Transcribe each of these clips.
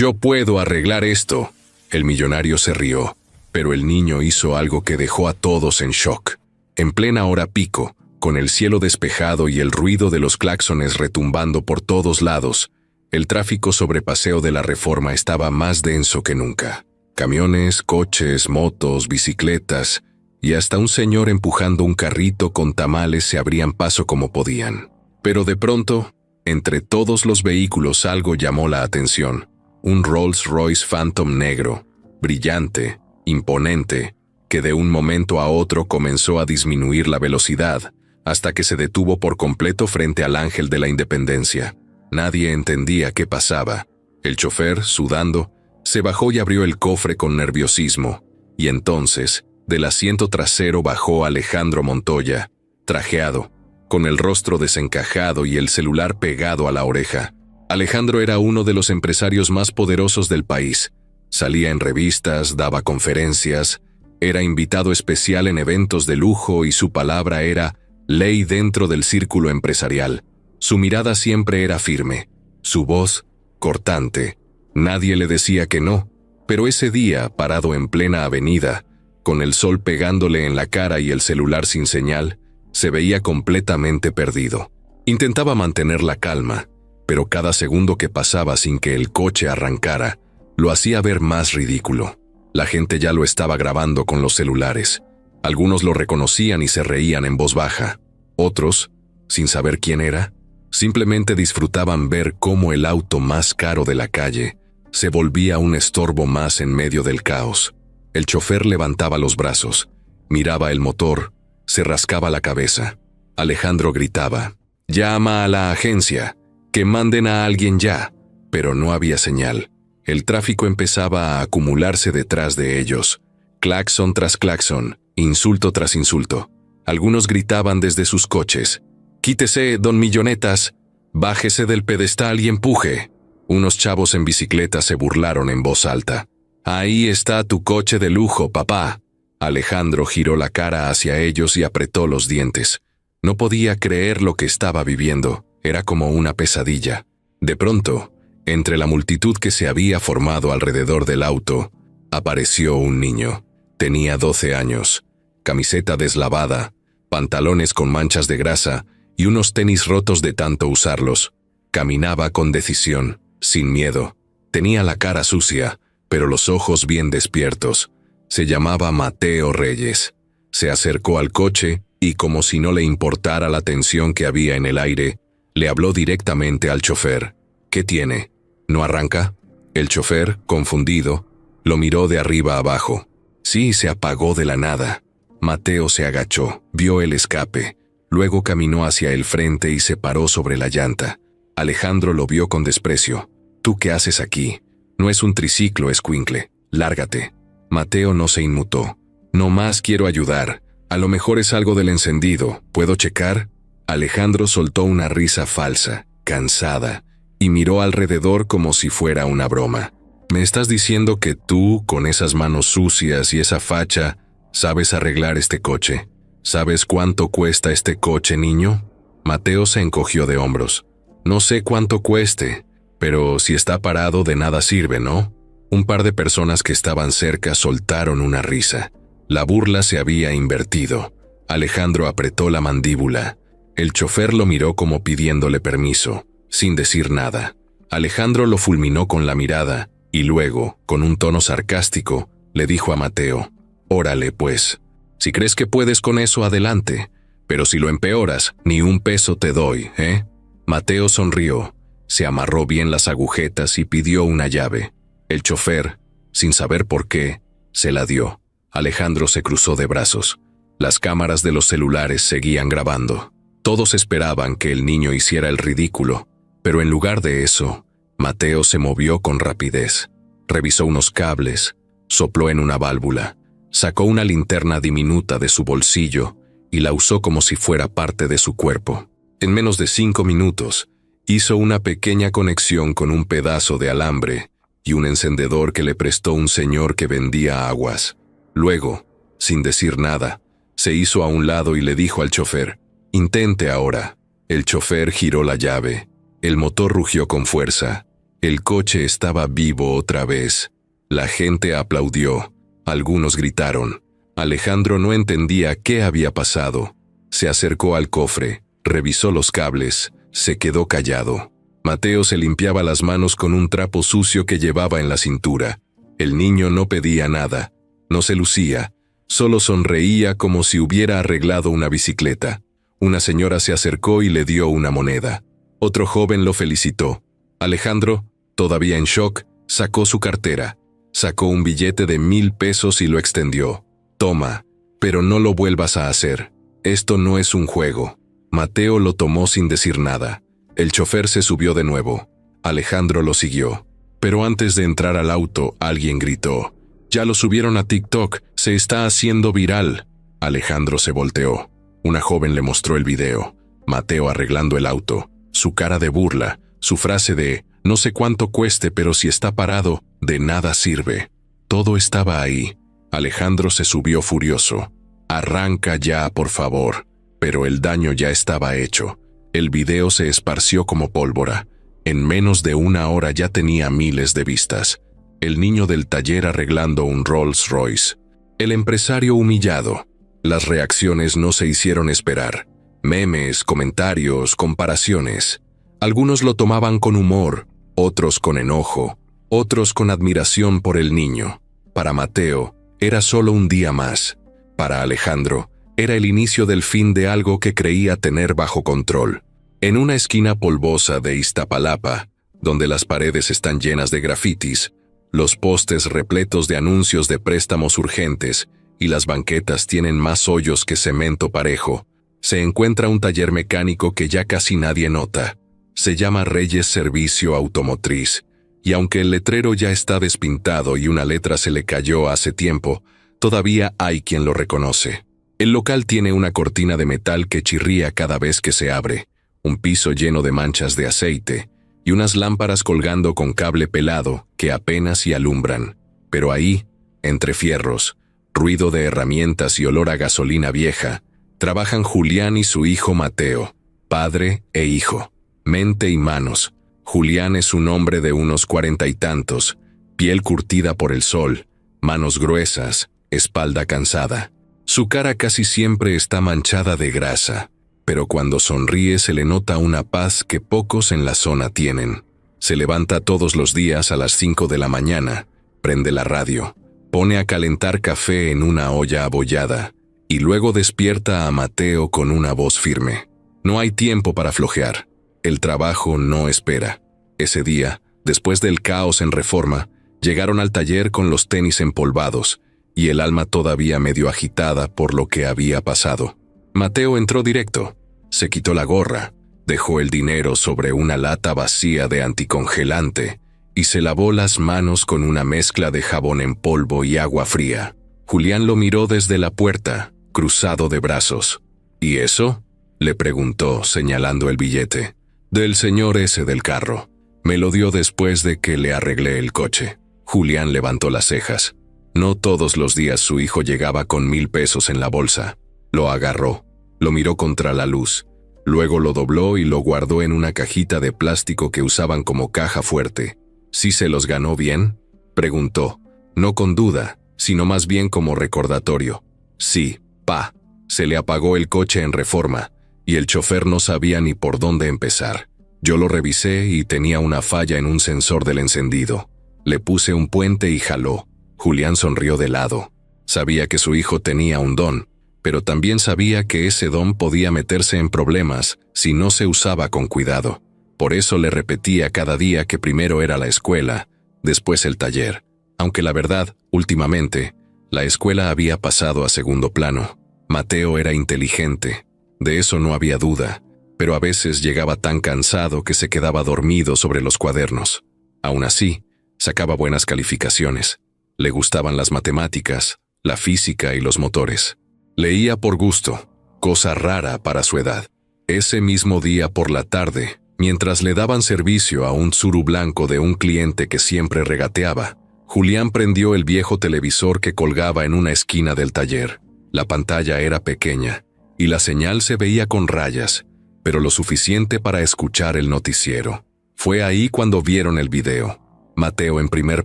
«Yo puedo arreglar esto». El millonario se rió, pero el niño hizo algo que dejó a todos en shock. En plena hora pico, con el cielo despejado y el ruido de los claxones retumbando por todos lados, el tráfico sobre Paseo de la Reforma estaba más denso que nunca. Camiones, coches, motos, bicicletas y hasta un señor empujando un carrito con tamales se abrían paso como podían. Pero de pronto, entre todos los vehículos algo llamó la atención. Un Rolls-Royce Phantom negro, brillante, imponente, que de un momento a otro comenzó a disminuir la velocidad, hasta que se detuvo por completo frente al Ángel de la Independencia. Nadie entendía qué pasaba. El chofer, sudando, se bajó y abrió el cofre con nerviosismo, y entonces, del asiento trasero bajó Alejandro Montoya, trajeado, con el rostro desencajado y el celular pegado a la oreja. Alejandro era uno de los empresarios más poderosos del país. Salía en revistas, daba conferencias, era invitado especial en eventos de lujo y su palabra era ley dentro del círculo empresarial. Su mirada siempre era firme, su voz cortante. Nadie le decía que no, pero ese día, parado en plena avenida, con el sol pegándole en la cara y el celular sin señal, se veía completamente perdido. Intentaba mantener la calma, pero cada segundo que pasaba sin que el coche arrancara, lo hacía ver más ridículo. La gente ya lo estaba grabando con los celulares. Algunos lo reconocían y se reían en voz baja. Otros, sin saber quién era, simplemente disfrutaban ver cómo el auto más caro de la calle se volvía un estorbo más en medio del caos. El chofer levantaba los brazos, miraba el motor, se rascaba la cabeza. Alejandro gritaba: «Llama a la agencia, que manden a alguien ya», pero no había señal. El tráfico empezaba a acumularse detrás de ellos. Claxon tras claxon, insulto tras insulto. Algunos gritaban desde sus coches: «Quítese, don Millonetas, bájese del pedestal y empuje». Unos chavos en bicicleta se burlaron en voz alta: «Ahí está tu coche de lujo, papá». Alejandro giró la cara hacia ellos y apretó los dientes. No podía creer lo que estaba viviendo. Era como una pesadilla. De pronto, entre la multitud que se había formado alrededor del auto, apareció un niño. Tenía 12 años, camiseta deslavada, pantalones con manchas de grasa y unos tenis rotos de tanto usarlos. Caminaba con decisión, sin miedo. Tenía la cara sucia, pero los ojos bien despiertos. Se llamaba Mateo Reyes. Se acercó al coche y, como si no le importara la tensión que había en el aire, le habló directamente al chofer. «¿Qué tiene? ¿No arranca?» El chofer, confundido, lo miró de arriba abajo. Sí, se apagó de la nada. Mateo se agachó, vio el escape, luego caminó hacia el frente y se paró sobre la llanta. Alejandro lo vio con desprecio. «¿Tú qué haces aquí? No es un triciclo, escuincle. Lárgate». Mateo no se inmutó. «No más quiero ayudar. A lo mejor es algo del encendido. ¿Puedo checar?» Alejandro soltó una risa falsa, cansada, y miró alrededor como si fuera una broma. «¿Me estás diciendo que tú, con esas manos sucias y esa facha, sabes arreglar este coche? ¿Sabes cuánto cuesta este coche, niño?» Mateo se encogió de hombros. «No sé cuánto cueste, pero si está parado de nada sirve, ¿no?» Un par de personas que estaban cerca soltaron una risa. La burla se había invertido. Alejandro apretó la mandíbula. El chofer lo miró como pidiéndole permiso, sin decir nada. Alejandro lo fulminó con la mirada y luego, con un tono sarcástico, le dijo a Mateo: «Órale, pues. Si crees que puedes con eso, adelante. Pero si lo empeoras, ni un peso te doy, ¿eh?» Mateo sonrió, se amarró bien las agujetas y pidió una llave. El chofer, sin saber por qué, se la dio. Alejandro se cruzó de brazos. Las cámaras de los celulares seguían grabando. Todos esperaban que el niño hiciera el ridículo, pero en lugar de eso, Mateo se movió con rapidez. Revisó unos cables, sopló en una válvula, sacó una linterna diminuta de su bolsillo y la usó como si fuera parte de su cuerpo. En menos de 5 minutos, hizo una pequeña conexión con un pedazo de alambre y un encendedor que le prestó un señor que vendía aguas. Luego, sin decir nada, se hizo a un lado y le dijo al chofer: «Intente ahora». El chofer giró la llave. El motor rugió con fuerza El coche estaba vivo otra vez. La gente aplaudió. Algunos gritaron. Alejandro no entendía qué había pasado. Se acercó al cofre, revisó los cables, se quedó callado. Mateo se limpiaba las manos con un trapo sucio que llevaba en la cintura. El niño no pedía nada, no se lucía, solo sonreía como si hubiera arreglado una bicicleta. Una señora se acercó y le dio una moneda. Otro joven lo felicitó. Alejandro, todavía en shock, sacó su cartera. Sacó un billete de 1,000 pesos y lo extendió. Toma, pero no lo vuelvas a hacer. Esto no es un juego. Mateo lo tomó sin decir nada. El chofer se subió de nuevo. Alejandro lo siguió. Pero antes de entrar al auto, alguien gritó. «Ya lo subieron a TikTok, se está haciendo viral». Alejandro se volteó. Una joven le mostró el video. Mateo arreglando el auto. Su cara de burla, su frase de «no sé cuánto cueste, pero si está parado, de nada sirve». Todo estaba ahí. Alejandro se subió furioso. «Arranca ya, por favor». Pero el daño ya estaba hecho. El video se esparció como pólvora. En menos de una hora ya tenía miles de vistas. El niño del taller arreglando un Rolls Royce. El empresario humillado. Las reacciones no se hicieron esperar. Memes, comentarios, comparaciones. Algunos lo tomaban con humor, otros con enojo, otros con admiración por el niño. Para Mateo, era solo un día más. Para Alejandro, era el inicio del fin de algo que creía tener bajo control. En una esquina polvosa de Iztapalapa, donde las paredes están llenas de grafitis, los postes repletos de anuncios de préstamos urgentes y las banquetas tienen más hoyos que cemento parejo, se encuentra un taller mecánico que ya casi nadie nota. Se llama Reyes Servicio Automotriz, y aunque el letrero ya está despintado y una letra se le cayó hace tiempo, todavía hay quien lo reconoce. El local tiene una cortina de metal que chirría cada vez que se abre, un piso lleno de manchas de aceite y unas lámparas colgando con cable pelado que apenas si alumbran. Pero ahí, entre fierros, ruido de herramientas y olor a gasolina vieja, trabajan Julián y su hijo Mateo, padre e hijo, mente y manos. Julián es un hombre de unos 40 y tantos, piel curtida por el sol, manos gruesas, espalda cansada. Su cara casi siempre está manchada de grasa, pero cuando sonríe se le nota una paz que pocos en la zona tienen. Se levanta todos los días a las 5 de la mañana, prende la radio, pone a calentar café en una olla abollada y luego despierta a Mateo con una voz firme. No hay tiempo para flojear. El trabajo no espera. Ese día, después del caos en Reforma, llegaron al taller con los tenis empolvados y el alma todavía medio agitada por lo que había pasado. Mateo entró directo. Se quitó la gorra, dejó el dinero sobre una lata vacía de anticongelante y se lavó las manos con una mezcla de jabón en polvo y agua fría. Julián lo miró desde la puerta, cruzado de brazos. ¿Y eso?, le preguntó, señalando el billete. Del señor ese del carro. Me lo dio después de que le arreglé el coche. Julián levantó las cejas. No todos los días su hijo llegaba con 1,000 pesos en la bolsa. Lo agarró. Lo miró contra la luz, luego lo dobló y lo guardó en una cajita de plástico que usaban como caja fuerte. ¿Sí se los ganó bien?, preguntó, no con duda, sino más bien como recordatorio. Sí, pa. Se le apagó el coche en Reforma, y el chofer no sabía ni por dónde empezar. Yo lo revisé y tenía una falla en un sensor del encendido. Le puse un puente y jaló. Julián sonrió de lado. Sabía que su hijo tenía un don, pero también sabía que ese don podía meterse en problemas si no se usaba con cuidado. Por eso le repetía cada día que primero era la escuela, después el taller, aunque la verdad, últimamente, la escuela había pasado a segundo plano. Mateo era inteligente, de eso no había duda, pero a veces llegaba tan cansado que se quedaba dormido sobre los cuadernos. Aún así, sacaba buenas calificaciones. Le gustaban las matemáticas, la física y los motores. Leía por gusto, cosa rara para su edad. Ese mismo día por la tarde, mientras le daban servicio a un Tsuru blanco de un cliente que siempre regateaba, Julián prendió el viejo televisor que colgaba en una esquina del taller. La pantalla era pequeña y la señal se veía con rayas, pero lo suficiente para escuchar el noticiero. Fue ahí cuando vieron el video. Mateo en primer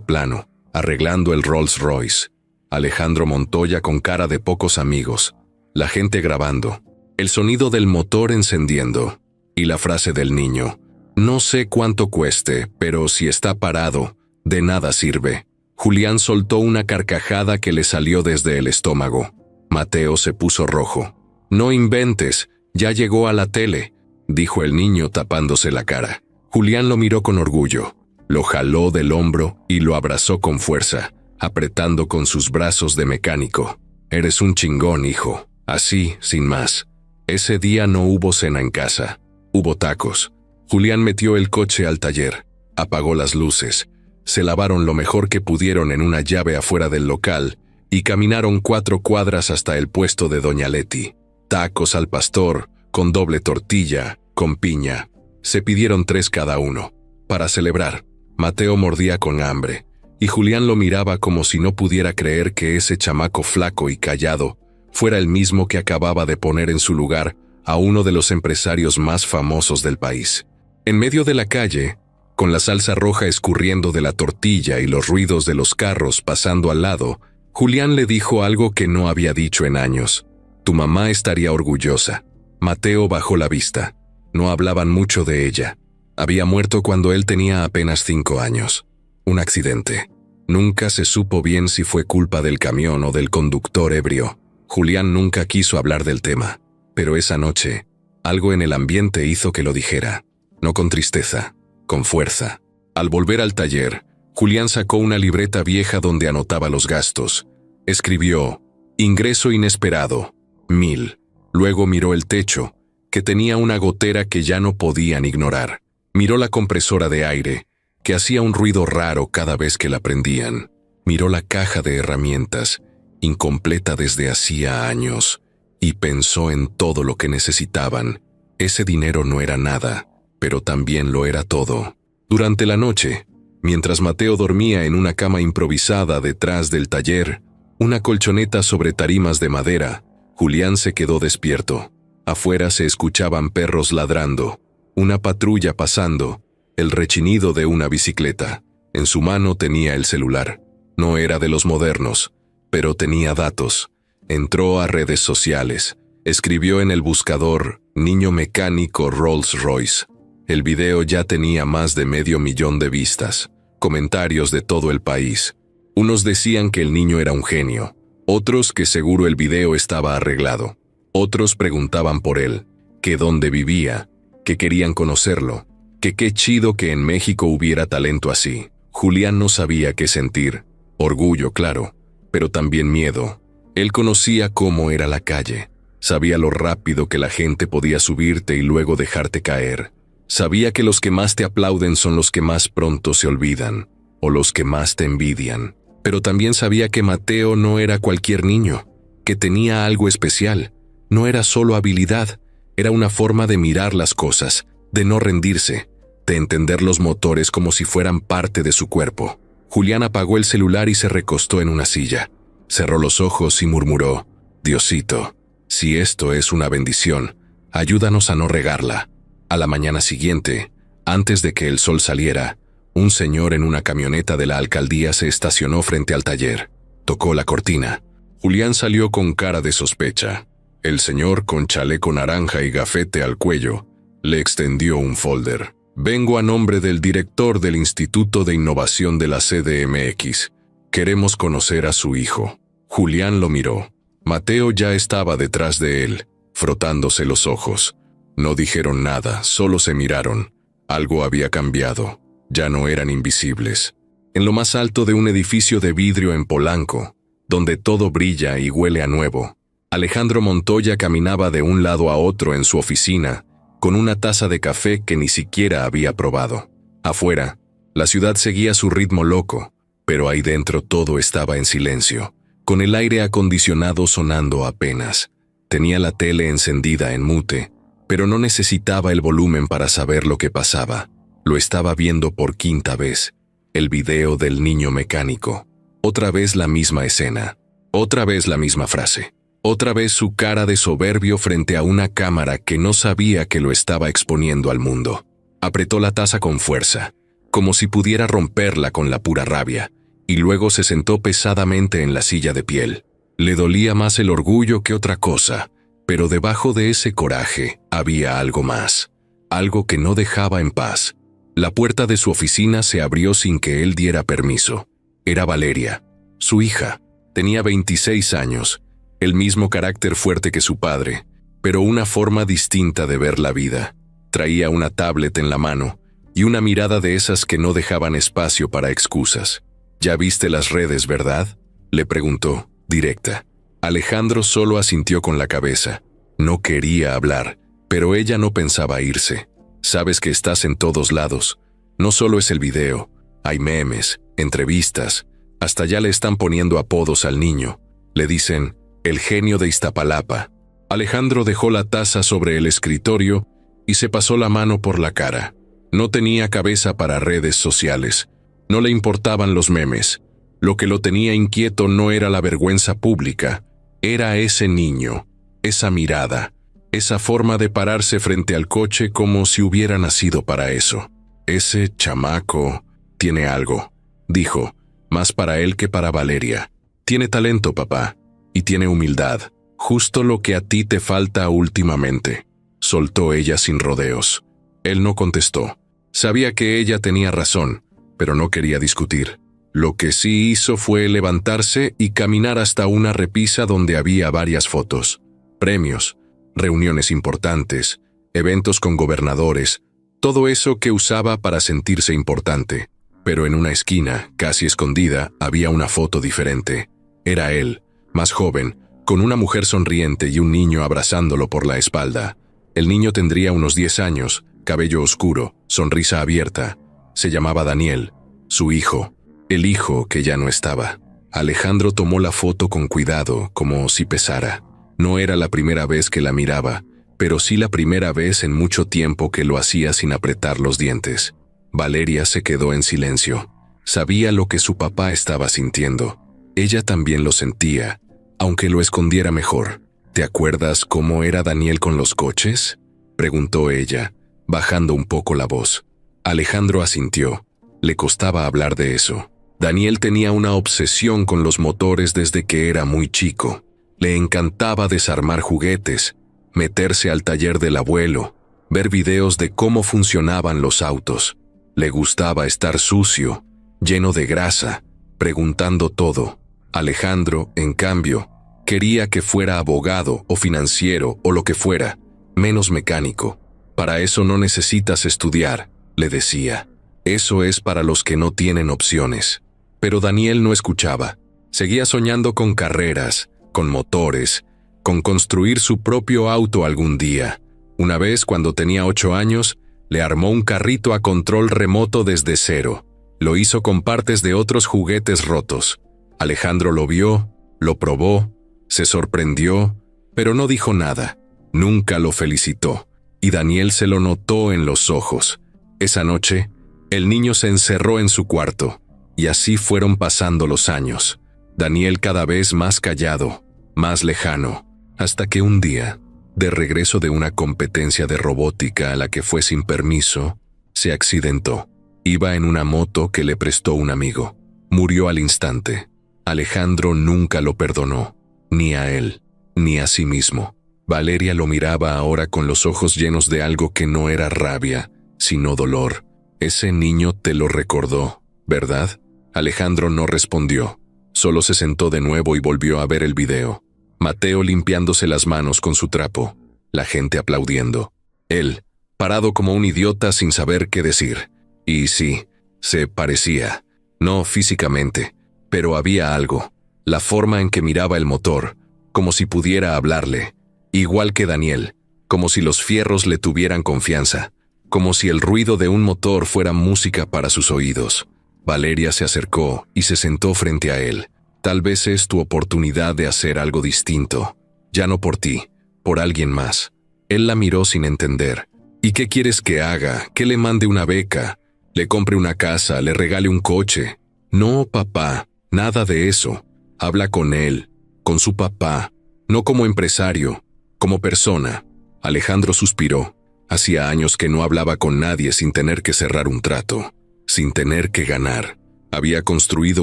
plano, arreglando el Rolls Royce. Alejandro Montoya con cara de pocos amigos. La gente grabando. El sonido del motor encendiendo. Y la frase del niño. No sé cuánto cueste, pero si está parado, de nada sirve. Julián soltó una carcajada que le salió desde el estómago. Mateo se puso rojo. No inventes, ya llegó a la tele, dijo el niño tapándose la cara. Julián lo miró con orgullo. Lo jaló del hombro y lo abrazó con fuerza, apretando con sus brazos de mecánico. Eres un chingón, hijo. Así, sin más. Ese día no hubo cena en casa. Hubo tacos. Julián metió el coche al taller. Apagó las luces. Se lavaron lo mejor que pudieron en una llave afuera del local y caminaron 4 cuadras hasta el puesto de Doña Leti. Tacos al pastor, con doble tortilla, con piña. Se pidieron 3 cada uno. Para celebrar, Mateo mordía con hambre, y Julián lo miraba como si no pudiera creer que ese chamaco flaco y callado fuera el mismo que acababa de poner en su lugar a uno de los empresarios más famosos del país. En medio de la calle, con la salsa roja escurriendo de la tortilla y los ruidos de los carros pasando al lado, Julián le dijo algo que no había dicho en años. Tu mamá estaría orgullosa. Mateo bajó la vista. No hablaban mucho de ella. Había muerto cuando él tenía apenas 5 años. Un accidente. Nunca se supo bien si fue culpa del camión o del conductor ebrio. Julián nunca quiso hablar del tema, pero esa noche, algo en el ambiente hizo que lo dijera. No con tristeza, con fuerza. Al volver al taller, Julián sacó una libreta vieja donde anotaba los gastos. Escribió, ingreso inesperado, 1000. Luego miró el techo, que tenía una gotera que ya no podían ignorar. Miró la compresora de aire, que hacía un ruido raro cada vez que la prendían. Miró la caja de herramientas, incompleta desde hacía años, y pensó en todo lo que necesitaban. Ese dinero no era nada, pero también lo era todo. Durante la noche, mientras Mateo dormía en una cama improvisada detrás del taller, una colchoneta sobre tarimas de madera, Julián se quedó despierto. Afuera se escuchaban perros ladrando, una patrulla pasando, el rechinido de una bicicleta. En su mano tenía el celular. No era de los modernos, pero tenía datos. Entró a redes sociales. Escribió en el buscador, niño mecánico Rolls Royce. El video ya tenía más de 500,000 de vistas. Comentarios de todo el país. Unos decían que el niño era un genio. Otros que seguro el video estaba arreglado. Otros preguntaban por él, que dónde vivía, que querían conocerlo, que qué chido que en México hubiera talento así. Julián no sabía qué sentir. Orgullo, claro, pero también miedo. Él conocía cómo era la calle. Sabía lo rápido que la gente podía subirte y luego dejarte caer. Sabía que los que más te aplauden son los que más pronto se olvidan, o los que más te envidian. Pero también sabía que Mateo no era cualquier niño, que tenía algo especial. No era solo habilidad, era una forma de mirar las cosas, de no rendirse, de entender los motores como si fueran parte de su cuerpo. Julián apagó el celular y se recostó en una silla. Cerró los ojos y murmuró, Diosito, si esto es una bendición, ayúdanos a no regarla. A la mañana siguiente, antes de que el sol saliera, un señor en una camioneta de la alcaldía se estacionó frente al taller. Tocó la cortina. Julián salió con cara de sospecha. El señor, con chaleco naranja y gafete al cuello, le extendió un folder. Vengo a nombre del director del Instituto de Innovación de la CDMX. Queremos conocer a su hijo. Julián lo miró. Mateo ya estaba detrás de él, frotándose los ojos. No dijeron nada, solo se miraron. Algo había cambiado. Ya no eran invisibles. En lo más alto de un edificio de vidrio en Polanco, donde todo brilla y huele a nuevo, Alejandro Montoya caminaba de un lado a otro en su oficina, con una taza de café que ni siquiera había probado. Afuera, la ciudad seguía su ritmo loco, pero ahí dentro todo estaba en silencio, con el aire acondicionado sonando apenas. Tenía la tele encendida en mute, pero no necesitaba el volumen para saber lo que pasaba. Lo estaba viendo por 5ª vez, el video del niño mecánico. Otra vez la misma escena, otra vez la misma frase. Otra vez su cara de soberbio frente a una cámara que no sabía que lo estaba exponiendo al mundo. Apretó la taza con fuerza, como si pudiera romperla con la pura rabia, y luego se sentó pesadamente en la silla de piel. Le dolía más el orgullo que otra cosa, pero debajo de ese coraje había algo más, algo que no dejaba en paz. La puerta de su oficina se abrió sin que él diera permiso. Era Valeria, su hija. Tenía 26 años, el mismo carácter fuerte que su padre, pero una forma distinta de ver la vida. Traía una tablet en la mano y una mirada de esas que no dejaban espacio para excusas. «¿Ya viste las redes, verdad?», le preguntó, directa. Alejandro solo asintió con la cabeza. No quería hablar, pero ella no pensaba irse. «Sabes que estás en todos lados. No solo es el video, hay memes, entrevistas, hasta ya le están poniendo apodos al niño. Le dicen, el genio de Iztapalapa». Alejandro dejó la taza sobre el escritorio y se pasó la mano por la cara. No tenía cabeza para redes sociales. No le importaban los memes. Lo que lo tenía inquieto no era la vergüenza pública, era ese niño, esa mirada, esa forma de pararse frente al coche como si hubiera nacido para eso. «Ese chamaco tiene algo», dijo, más para él que para Valeria. «Tiene talento, papá, y tiene humildad, justo lo que a ti te falta últimamente», soltó ella sin rodeos. Él no contestó. Sabía que ella tenía razón, pero no quería discutir. Lo que sí hizo fue levantarse y caminar hasta una repisa donde había varias fotos, premios, reuniones importantes, eventos con gobernadores, todo eso que usaba para sentirse importante. Pero en una esquina, casi escondida, había una foto diferente. Era él, más joven, con una mujer sonriente y un niño abrazándolo por la espalda. El niño tendría unos 10 años, cabello oscuro, sonrisa abierta. Se llamaba Daniel, su hijo, el hijo que ya no estaba. Alejandro tomó la foto con cuidado, como si pesara. No era la primera vez que la miraba, pero sí la primera vez en mucho tiempo que lo hacía sin apretar los dientes. Valeria se quedó en silencio. Sabía lo que su papá estaba sintiendo. Ella también lo sentía, aunque lo escondiera mejor. «¿Te acuerdas cómo era Daniel con los coches?», preguntó ella, bajando un poco la voz. Alejandro asintió. Le costaba hablar de eso. Daniel tenía una obsesión con los motores desde que era muy chico. Le encantaba desarmar juguetes, meterse al taller del abuelo, ver videos de cómo funcionaban los autos. Le gustaba estar sucio, lleno de grasa, preguntando todo. Alejandro, en cambio, quería que fuera abogado o financiero o lo que fuera, menos mecánico. «Para eso no necesitas estudiar», le decía. «Eso es para los que no tienen opciones». Pero Daniel no escuchaba. Seguía soñando con carreras, con motores, con construir su propio auto algún día. Una vez, cuando tenía 8 años, le armó un carrito a control remoto desde cero. Lo hizo con partes de otros juguetes rotos. Alejandro lo vio, lo probó, se sorprendió, pero no dijo nada. Nunca lo felicitó, y Daniel se lo notó en los ojos. Esa noche, el niño se encerró en su cuarto, y así fueron pasando los años. Daniel cada vez más callado, más lejano, hasta que un día, de regreso de una competencia de robótica a la que fue sin permiso, se accidentó. Iba en una moto que le prestó un amigo. Murió al instante. Alejandro nunca lo perdonó, ni a él, ni a sí mismo. Valeria lo miraba ahora con los ojos llenos de algo que no era rabia, sino dolor. «Ese niño te lo recordó, ¿verdad?». Alejandro no respondió. Solo se sentó de nuevo y volvió a ver el video. Mateo limpiándose las manos con su trapo. La gente aplaudiendo. Él, parado como un idiota sin saber qué decir. Y sí, se parecía. No físicamente, pero había algo. La forma en que miraba el motor, como si pudiera hablarle. Igual que Daniel, como si los fierros le tuvieran confianza. Como si el ruido de un motor fuera música para sus oídos. Valeria se acercó y se sentó frente a él. «Tal vez es tu oportunidad de hacer algo distinto. Ya no por ti, por alguien más». Él la miró sin entender. «¿Y qué quieres que haga? ¿Que le mande una beca? ¿Le compre una casa? ¿Le regale un coche?». «No, papá, nada de eso. Habla con él, con su papá, no como empresario, como persona». Alejandro suspiró. Hacía años que no hablaba con nadie sin tener que cerrar un trato, sin tener que ganar. Había construido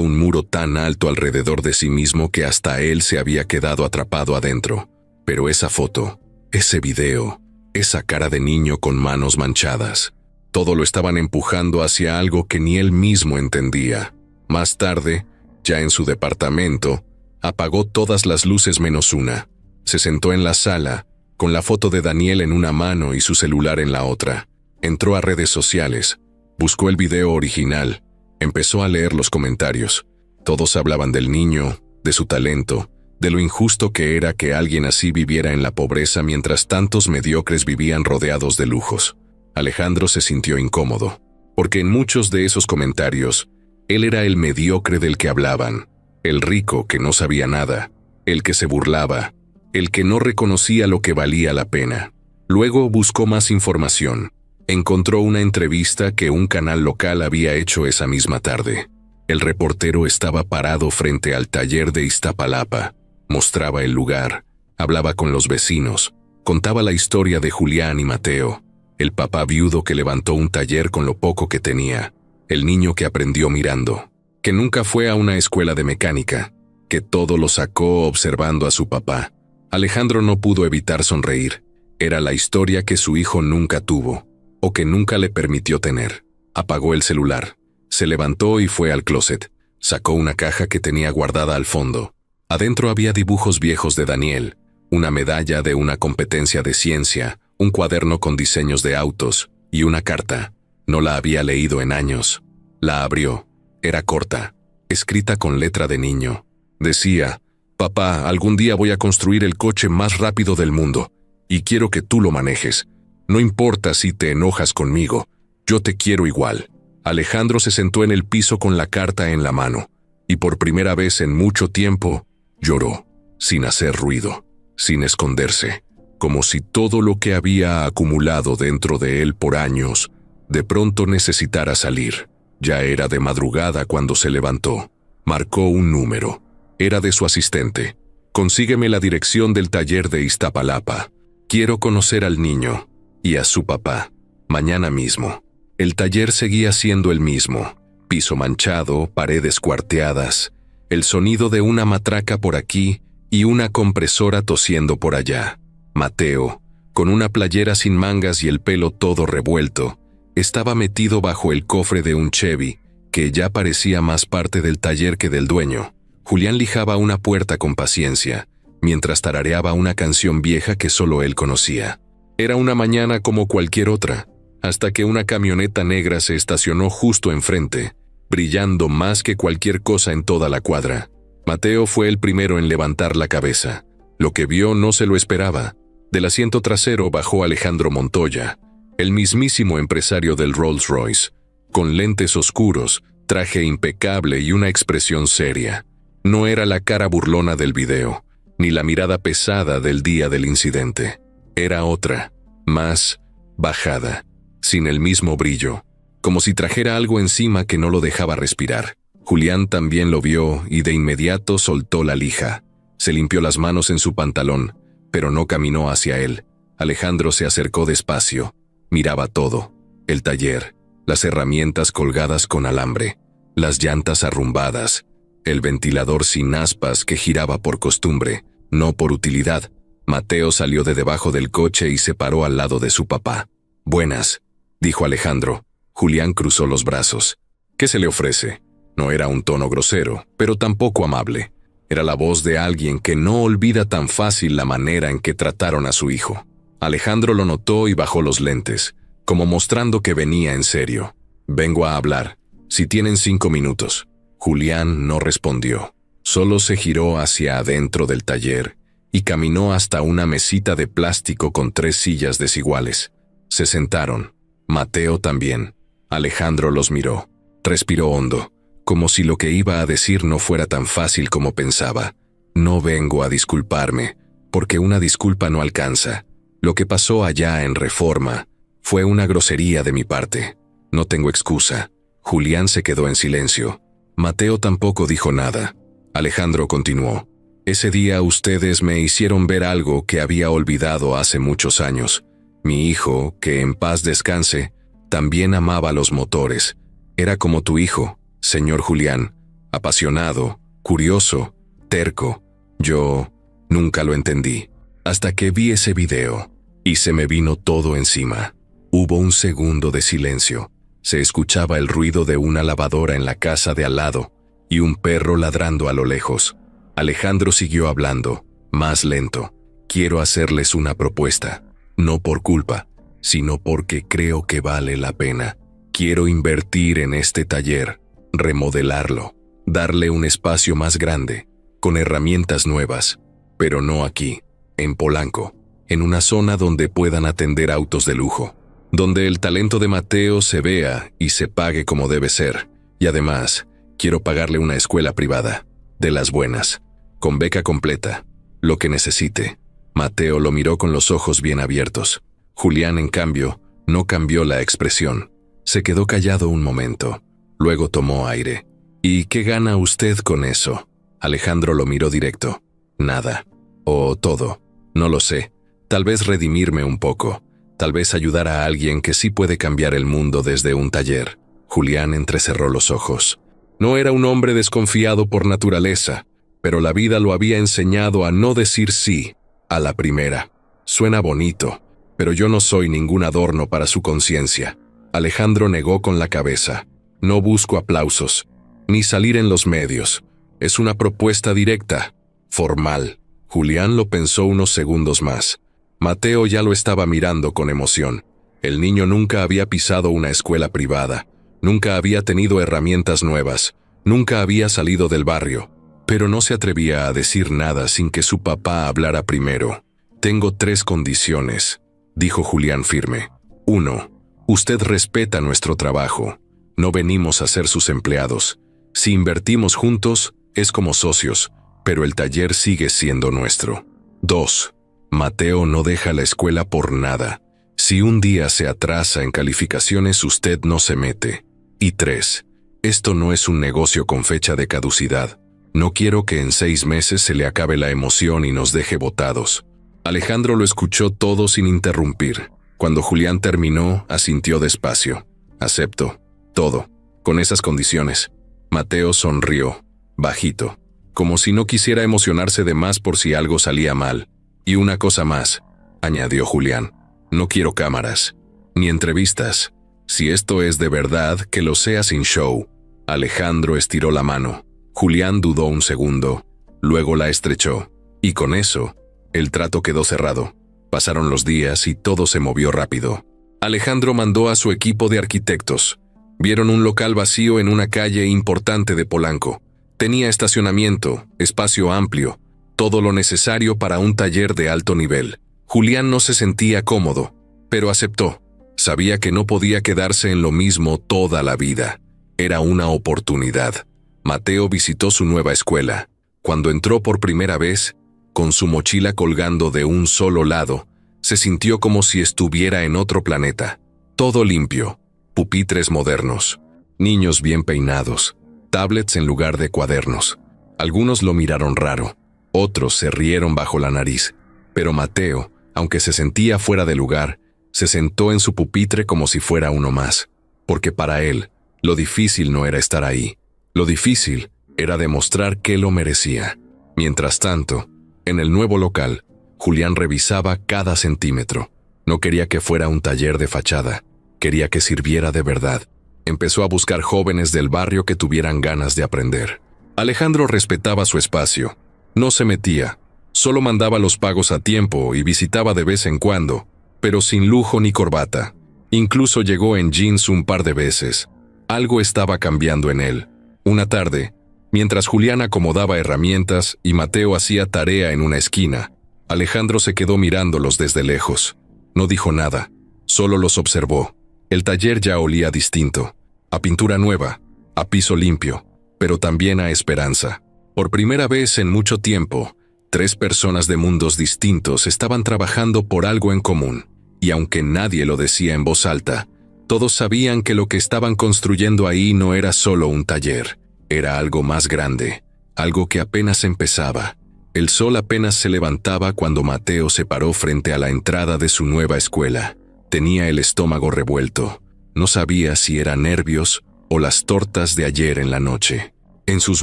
un muro tan alto alrededor de sí mismo que hasta él se había quedado atrapado adentro. Pero esa foto, ese video, esa cara de niño con manos manchadas, todo lo estaban empujando hacia algo que ni él mismo entendía. Más tarde, ya en su departamento, apagó todas las luces menos una. Se sentó en la sala, con la foto de Daniel en una mano y su celular en la otra. Entró a redes sociales, buscó el video original, empezó a leer los comentarios. Todos hablaban del niño, de su talento, de lo injusto que era que alguien así viviera en la pobreza mientras tantos mediocres vivían rodeados de lujos. Alejandro se sintió incómodo, porque en muchos de esos comentarios, él era el mediocre del que hablaban, el rico que no sabía nada, el que se burlaba, el que no reconocía lo que valía la pena. Luego buscó más información. Encontró una entrevista que un canal local había hecho esa misma tarde. El reportero estaba parado frente al taller de Iztapalapa. Mostraba el lugar, hablaba con los vecinos, contaba la historia de Julián y Mateo, el papá viudo que levantó un taller con lo poco que tenía, el niño que aprendió mirando, que nunca fue a una escuela de mecánica, que todo lo sacó observando a su papá. Alejandro no pudo evitar sonreír. Era la historia que su hijo nunca tuvo, o que nunca le permitió tener. Apagó el celular, se levantó y fue al closet. Sacó una caja que tenía guardada al fondo. Adentro había dibujos viejos de Daniel, una medalla de una competencia de ciencia, un cuaderno con diseños de autos y una carta. No la había leído en años. La abrió. Era corta, escrita con letra de niño. Decía: «Papá, algún día voy a construir el coche más rápido del mundo, y quiero que tú lo manejes. No importa si te enojas conmigo, yo te quiero igual». Alejandro se sentó en el piso con la carta en la mano, y por primera vez en mucho tiempo, lloró, sin hacer ruido, sin esconderse, como si todo lo que había acumulado dentro de él por años, de pronto necesitara salir. Ya era de madrugada cuando se levantó. Marcó un número. Era de su asistente. «Consígueme la dirección del taller de Iztapalapa. Quiero conocer al niño y a su papá. Mañana mismo». El taller seguía siendo el mismo. Piso manchado, paredes cuarteadas, el sonido de una matraca por aquí y una compresora tosiendo por allá. Mateo, con una playera sin mangas y el pelo todo revuelto, estaba metido bajo el cofre de un Chevy, que ya parecía más parte del taller que del dueño. Julián lijaba una puerta con paciencia, mientras tarareaba una canción vieja que solo él conocía. Era una mañana como cualquier otra, hasta que una camioneta negra se estacionó justo enfrente, brillando más que cualquier cosa en toda la cuadra. Mateo fue el primero en levantar la cabeza. Lo que vio no se lo esperaba. Del asiento trasero bajó Alejandro Montoya, el mismísimo empresario del Rolls Royce, con lentes oscuros, traje impecable y una expresión seria. No era la cara burlona del video, ni la mirada pesada del día del incidente. Era otra, más bajada, sin el mismo brillo, como si trajera algo encima que no lo dejaba respirar. Julián también lo vio y de inmediato soltó la lija. Se limpió las manos en su pantalón, pero no caminó hacia él. Alejandro se acercó despacio. Miraba todo: el taller, las herramientas colgadas con alambre, las llantas arrumbadas, el ventilador sin aspas que giraba por costumbre, no por utilidad. Mateo salió de debajo del coche y se paró al lado de su papá. «Buenas», dijo Alejandro. Julián cruzó los brazos. «¿Qué se le ofrece?» No era un tono grosero, pero tampoco amable. Era la voz de alguien que no olvida tan fácil la manera en que trataron a su hijo. Alejandro lo notó y bajó los lentes, como mostrando que venía en serio. «Vengo a hablar. Si tienen 5 minutos». Julián no respondió. Solo se giró hacia adentro del taller y caminó hasta una mesita de plástico con 3 sillas desiguales. Se sentaron. Mateo también. Alejandro los miró. Respiró hondo, como si lo que iba a decir no fuera tan fácil como pensaba. «No vengo a disculparme, porque una disculpa no alcanza. Lo que pasó allá en Reforma fue una grosería de mi parte. No tengo excusa». Julián se quedó en silencio. Mateo tampoco dijo nada. Alejandro continuó. «Ese día ustedes me hicieron ver algo que había olvidado hace muchos años. Mi hijo, que en paz descanse, también amaba los motores. Era como tu hijo, señor Julián, apasionado, curioso, terco. Yo nunca lo entendí, hasta que vi ese video, y se me vino todo encima. Hubo un segundo de silencio. Se escuchaba el ruido de una lavadora en la casa de al lado, y un perro ladrando a lo lejos. Alejandro siguió hablando, más lento. Quiero hacerles una propuesta, no por culpa, sino porque creo que vale la pena. Quiero invertir en este taller, remodelarlo, darle un espacio más grande, con herramientas nuevas, pero no aquí, en Polanco, en una zona donde puedan atender autos de lujo, donde el talento de Mateo se vea y se pague como debe ser. Y además, quiero pagarle una escuela privada, de las buenas, con beca completa, lo que necesite. Mateo lo miró con los ojos bien abiertos. Julián, en cambio, no cambió la expresión. Se quedó callado un momento. Luego tomó aire. ¿Y qué gana usted con eso? Alejandro lo miró directo. Nada. O todo. No lo sé. Tal vez redimirme un poco. Tal vez ayudar a alguien que sí puede cambiar el mundo desde un taller. Julián entrecerró los ojos. No era un hombre desconfiado por naturaleza, pero la vida lo había enseñado a no decir sí a la primera. Suena bonito, pero yo no soy ningún adorno para su conciencia. Alejandro negó con la cabeza. No busco aplausos, ni salir en los medios. Es una propuesta directa, formal. Julián lo pensó unos segundos más. Mateo ya lo estaba mirando con emoción. El niño nunca había pisado una escuela privada, nunca había tenido herramientas nuevas, nunca había salido del barrio, pero no se atrevía a decir nada sin que su papá hablara primero. Tengo 3 condiciones, dijo Julián firme. 1. Usted respeta nuestro trabajo. No venimos a ser sus empleados. Si invertimos juntos, es como socios, pero el taller sigue siendo nuestro. 2. Mateo no deja la escuela por nada. Si un día se atrasa en calificaciones, usted no se mete. Y 3. Esto no es un negocio con fecha de caducidad. No quiero que en 6 meses se le acabe la emoción y nos deje botados. Alejandro lo escuchó todo sin interrumpir. Cuando Julián terminó, asintió despacio. Acepto. Todo. Con esas condiciones. Mateo sonrió, bajito, como si no quisiera emocionarse de más por si algo salía mal. Y una cosa más, añadió Julián. No quiero cámaras, ni entrevistas. Si esto es de verdad, que lo sea sin show. Alejandro estiró la mano. Julián dudó un segundo, luego la estrechó. Y con eso, el trato quedó cerrado. Pasaron los días y todo se movió rápido. Alejandro mandó a su equipo de arquitectos. Vieron un local vacío en una calle importante de Polanco. Tenía estacionamiento, espacio amplio, todo lo necesario para un taller de alto nivel. Julián no se sentía cómodo, pero aceptó. Sabía que no podía quedarse en lo mismo toda la vida. Era una oportunidad. Mateo visitó su nueva escuela. Cuando entró por primera vez, con su mochila colgando de un solo lado, se sintió como si estuviera en otro planeta. Todo limpio, pupitres modernos, niños bien peinados, tablets en lugar de cuadernos. Algunos lo miraron raro, otros se rieron bajo la nariz, pero Mateo, aunque se sentía fuera de lugar, se sentó en su pupitre como si fuera uno más, porque para él, lo difícil no era estar ahí, lo difícil era demostrar que lo merecía. Mientras tanto, en el nuevo local, Julián revisaba cada centímetro. No quería que fuera un taller de fachada, quería que sirviera de verdad. Empezó a buscar jóvenes del barrio que tuvieran ganas de aprender. Alejandro respetaba su espacio. No se metía, solo mandaba los pagos a tiempo y visitaba de vez en cuando, pero sin lujo ni corbata. Incluso llegó en jeans un par de veces. Algo estaba cambiando en él. Una tarde, mientras Julián acomodaba herramientas y Mateo hacía tarea en una esquina, Alejandro se quedó mirándolos desde lejos. No dijo nada, solo los observó. El taller ya olía distinto, a pintura nueva, a piso limpio, pero también a esperanza. Por primera vez en mucho tiempo, 3 personas de mundos distintos estaban trabajando por algo en común, y aunque nadie lo decía en voz alta, todos sabían que lo que estaban construyendo ahí no era solo un taller, era algo más grande, algo que apenas empezaba. El sol apenas se levantaba cuando Mateo se paró frente a la entrada de su nueva escuela. Tenía el estómago revuelto. No sabía si eran nervios o las tortas de ayer en la noche. En sus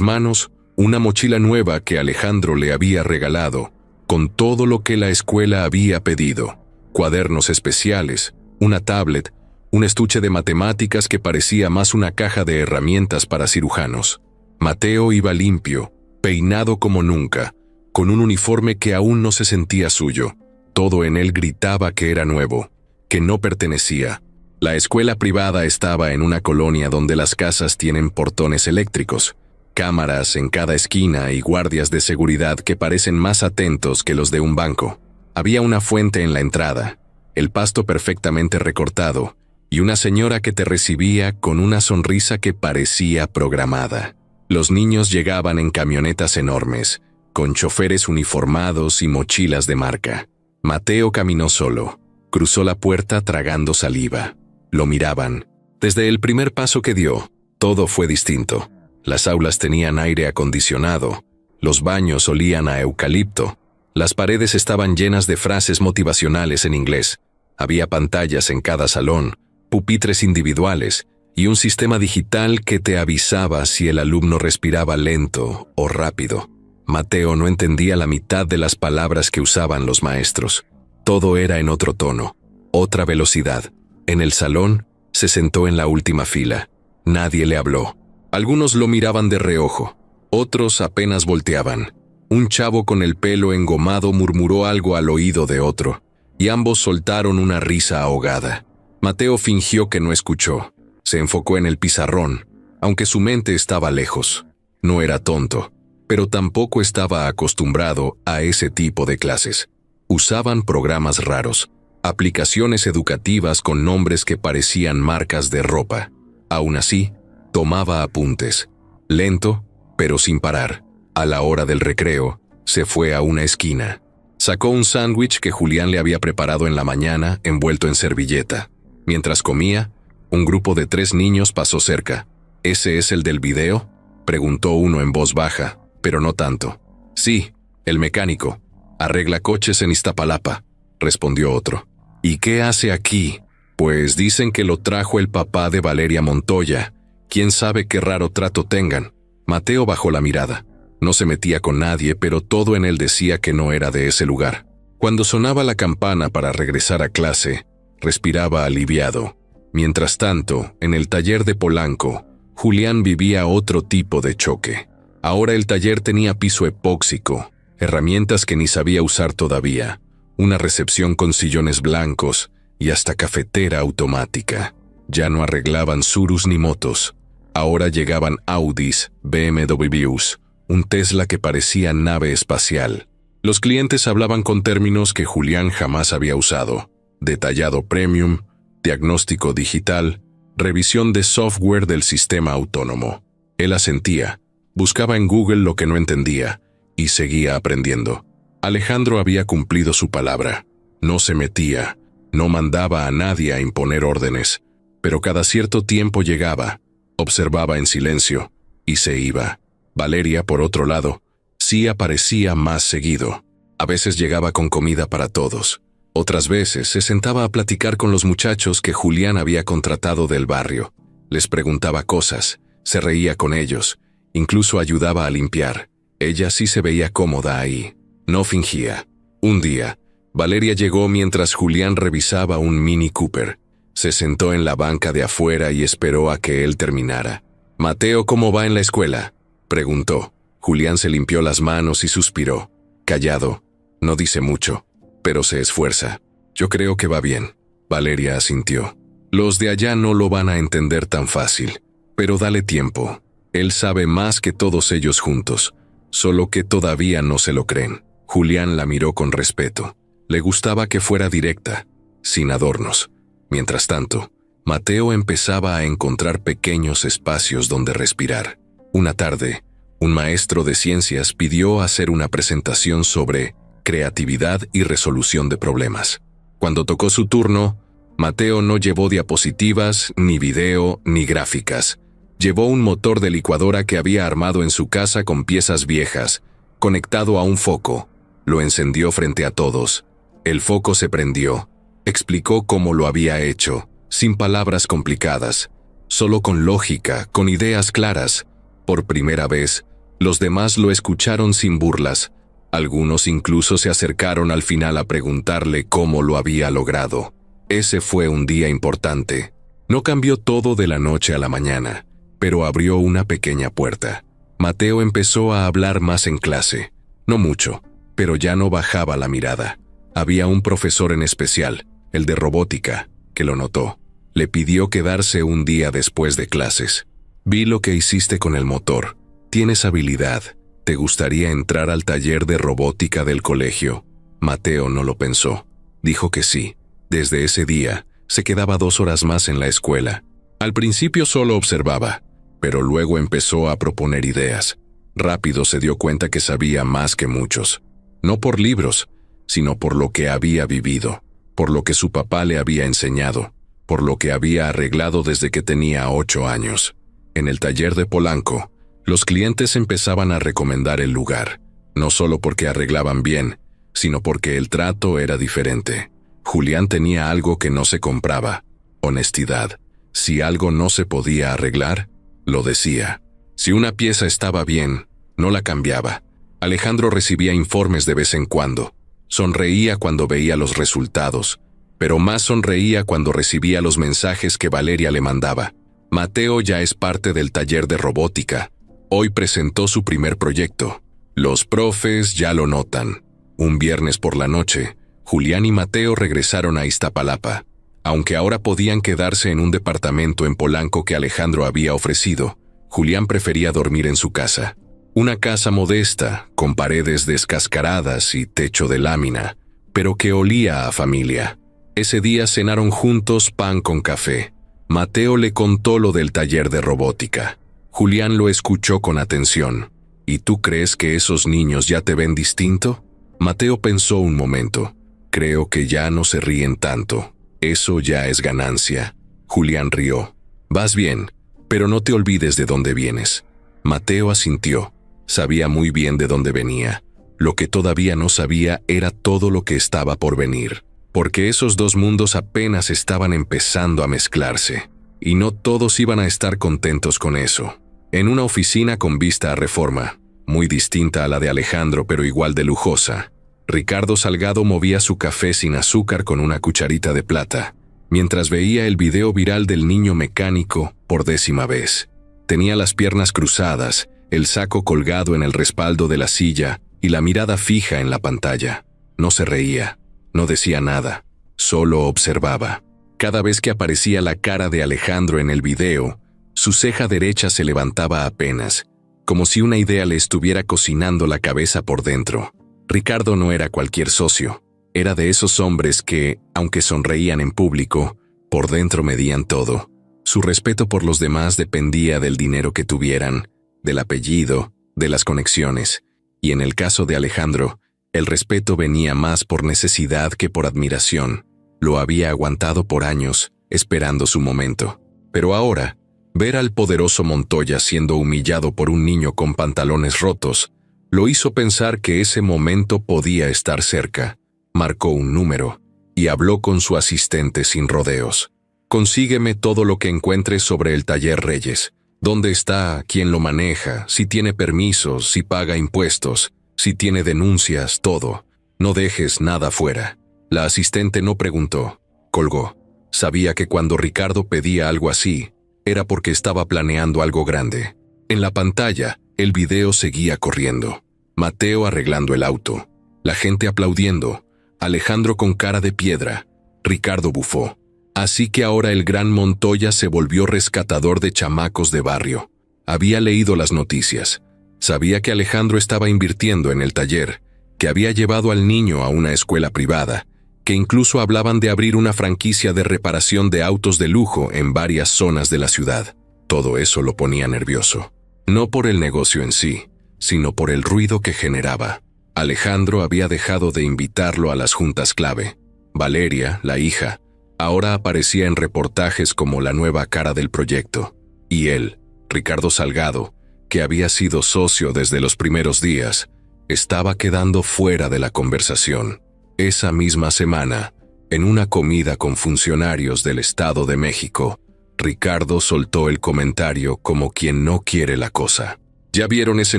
manos, una mochila nueva que Alejandro le había regalado, con todo lo que la escuela había pedido: cuadernos especiales, una tablet, un estuche de matemáticas que parecía más una caja de herramientas para cirujanos. Mateo iba limpio, peinado como nunca, con un uniforme que aún no se sentía suyo. Todo en él gritaba que era nuevo, que no pertenecía. La escuela privada estaba en una colonia donde las casas tienen portones eléctricos, cámaras en cada esquina y guardias de seguridad que parecen más atentos que los de un banco. Había una fuente en la entrada, el pasto perfectamente recortado, y una señora que te recibía con una sonrisa que parecía programada. Los niños llegaban en camionetas enormes, con choferes uniformados y mochilas de marca. Mateo caminó solo, cruzó la puerta tragando saliva. Lo miraban. Desde el primer paso que dio, todo fue distinto. Las aulas tenían aire acondicionado, los baños olían a eucalipto, las paredes estaban llenas de frases motivacionales en inglés, había pantallas en cada salón, pupitres individuales y un sistema digital que te avisaba si el alumno respiraba lento o rápido. Mateo no entendía la mitad de las palabras que usaban los maestros. Todo era en otro tono, otra velocidad. En el salón, se sentó en la última fila. Nadie le habló. Algunos lo miraban de reojo, otros apenas volteaban. Un chavo con el pelo engomado murmuró algo al oído de otro, y ambos soltaron una risa ahogada. Mateo fingió que no escuchó. Se enfocó en el pizarrón, aunque su mente estaba lejos. No era tonto, pero tampoco estaba acostumbrado a ese tipo de clases. Usaban programas raros, aplicaciones educativas con nombres que parecían marcas de ropa. Aún así, tomaba apuntes, lento, pero sin parar. A la hora del recreo, se fue a una esquina. Sacó un sándwich que Julián le había preparado en la mañana, envuelto en servilleta. Mientras comía, un grupo de 3 niños pasó cerca. ¿Ese es el del video?, preguntó uno en voz baja, pero no tanto. Sí, el mecánico. Arregla coches en Iztapalapa, respondió otro. ¿Y qué hace aquí? Pues dicen que lo trajo el papá de Valeria Montoya. ¿Quién sabe qué raro trato tengan? Mateo bajó la mirada. No se metía con nadie, pero todo en él decía que no era de ese lugar. Cuando sonaba la campana para regresar a clase, respiraba aliviado. Mientras tanto, en el taller de Polanco, Julián vivía otro tipo de choque. Ahora el taller tenía piso epóxico, herramientas que ni sabía usar todavía, una recepción con sillones blancos y hasta cafetera automática. Ya no arreglaban Surus ni motos. Ahora llegaban Audis, BMWs, un Tesla que parecía nave espacial. Los clientes hablaban con términos que Julián jamás había usado: detallado premium, diagnóstico digital, revisión de software del sistema autónomo. Él asentía, buscaba en Google lo que no entendía y seguía aprendiendo. Alejandro había cumplido su palabra. No se metía, no mandaba a nadie a imponer órdenes, pero cada cierto tiempo llegaba, observaba en silencio y se iba. Valeria, por otro lado, sí aparecía más seguido. A veces llegaba con comida para todos. Otras veces se sentaba a platicar con los muchachos que Julián había contratado del barrio. Les preguntaba cosas, se reía con ellos, incluso ayudaba a limpiar. Ella sí se veía cómoda ahí. No fingía. Un día, Valeria llegó mientras Julián revisaba un Mini Cooper. Se sentó en la banca de afuera y esperó a que él terminara. «Mateo, ¿cómo va en la escuela?», preguntó. Julián se limpió las manos y suspiró. Callado. No dice mucho, pero se esfuerza. «Yo creo que va bien», Valeria asintió. «Los de allá no lo van a entender tan fácil, pero dale tiempo. Él sabe más que todos ellos juntos, solo que todavía no se lo creen». Julián la miró con respeto. Le gustaba que fuera directa, sin adornos. Mientras tanto, Mateo empezaba a encontrar pequeños espacios donde respirar. Una tarde, un maestro de ciencias pidió hacer una presentación sobre creatividad y resolución de problemas. Cuando tocó su turno, Mateo no llevó diapositivas, ni video, ni gráficas. Llevó un motor de licuadora que había armado en su casa con piezas viejas, conectado a un foco. Lo encendió frente a todos. El foco se prendió. Explicó cómo lo había hecho, sin palabras complicadas, solo con lógica, con ideas claras. Por primera vez, los demás lo escucharon sin burlas. Algunos incluso se acercaron al final a preguntarle cómo lo había logrado. Ese fue un día importante. No cambió todo de la noche a la mañana, pero abrió una pequeña puerta. Mateo empezó a hablar más en clase. No mucho, pero ya no bajaba la mirada. Había un profesor en especial, el de robótica, que lo notó. Le pidió quedarse un día después de clases. Vi lo que hiciste con el motor. Tienes habilidad. ¿Te gustaría entrar al taller de robótica del colegio? Mateo no lo pensó. Dijo que sí. Desde ese día, se quedaba 2 horas más en la escuela. Al principio solo observaba, pero luego empezó a proponer ideas. Rápido se dio cuenta que sabía más que muchos. No por libros, sino por lo que había vivido, por lo que su papá le había enseñado, por lo que había arreglado desde que tenía 8 años. En el taller de Polanco, los clientes empezaban a recomendar el lugar, no solo porque arreglaban bien, sino porque el trato era diferente. Julián tenía algo que no se compraba: honestidad. Si algo no se podía arreglar, lo decía. Si una pieza estaba bien, no la cambiaba. Alejandro recibía informes de vez en cuando. Sonreía cuando veía los resultados, pero más sonreía cuando recibía los mensajes que Valeria le mandaba. Mateo ya es parte del taller de robótica. Hoy presentó su primer proyecto. Los profes ya lo notan. Un viernes por la noche, Julián y Mateo regresaron a Iztapalapa. Aunque ahora podían quedarse en un departamento en Polanco que Alejandro había ofrecido, Julián prefería dormir en su casa. Una casa modesta, con paredes descascaradas y techo de lámina, pero que olía a familia. Ese día cenaron juntos pan con café. Mateo le contó lo del taller de robótica. Julián lo escuchó con atención. ¿Y tú crees que esos niños ya te ven distinto? Mateo pensó un momento. Creo que ya no se ríen tanto. Eso ya es ganancia. Julián rió. Vas bien, pero no te olvides de dónde vienes. Mateo asintió. Sabía muy bien de dónde venía. Lo que todavía no sabía era todo lo que estaba por venir, porque esos dos mundos apenas estaban empezando a mezclarse, y no todos iban a estar contentos con eso. En una oficina con vista a Reforma, muy distinta a la de Alejandro pero igual de lujosa, Ricardo Salgado movía su café sin azúcar con una cucharita de plata, mientras veía el video viral del niño mecánico por 10ª vez. Tenía las piernas cruzadas, el saco colgado en el respaldo de la silla y la mirada fija en la pantalla. No se reía, no decía nada, solo observaba. Cada vez que aparecía la cara de Alejandro en el video, su ceja derecha se levantaba apenas, como si una idea le estuviera cocinando la cabeza por dentro. Ricardo no era cualquier socio, era de esos hombres que, aunque sonreían en público, por dentro medían todo. Su respeto por los demás dependía del dinero que tuvieran, del apellido, de las conexiones, y en el caso de Alejandro, el respeto venía más por necesidad que por admiración. Lo había aguantado por años, esperando su momento. Pero ahora, ver al poderoso Montoya siendo humillado por un niño con pantalones rotos, lo hizo pensar que ese momento podía estar cerca. Marcó un número y habló con su asistente sin rodeos. Consígueme todo lo que encuentres sobre el taller Reyes. ¿Dónde está? ¿Quién lo maneja? ¿Si tiene permisos? ¿Si paga impuestos? ¿Si tiene denuncias? Todo. No dejes nada fuera. La asistente no preguntó. Colgó. Sabía que cuando Ricardo pedía algo así, era porque estaba planeando algo grande. En la pantalla, el video seguía corriendo. Mateo arreglando el auto. La gente aplaudiendo. Alejandro con cara de piedra. Ricardo bufó. Así que ahora el gran Montoya se volvió rescatador de chamacos de barrio. Había leído las noticias. Sabía que Alejandro estaba invirtiendo en el taller, que había llevado al niño a una escuela privada, que incluso hablaban de abrir una franquicia de reparación de autos de lujo en varias zonas de la ciudad. Todo eso lo ponía nervioso. No por el negocio en sí, sino por el ruido que generaba. Alejandro había dejado de invitarlo a las juntas clave. Valeria, la hija, ahora aparecía en reportajes como la nueva cara del proyecto. Y él, Ricardo Salgado, que había sido socio desde los primeros días, estaba quedando fuera de la conversación. Esa misma semana, en una comida con funcionarios del Estado de México, Ricardo soltó el comentario como quien no quiere la cosa. ¿Ya vieron ese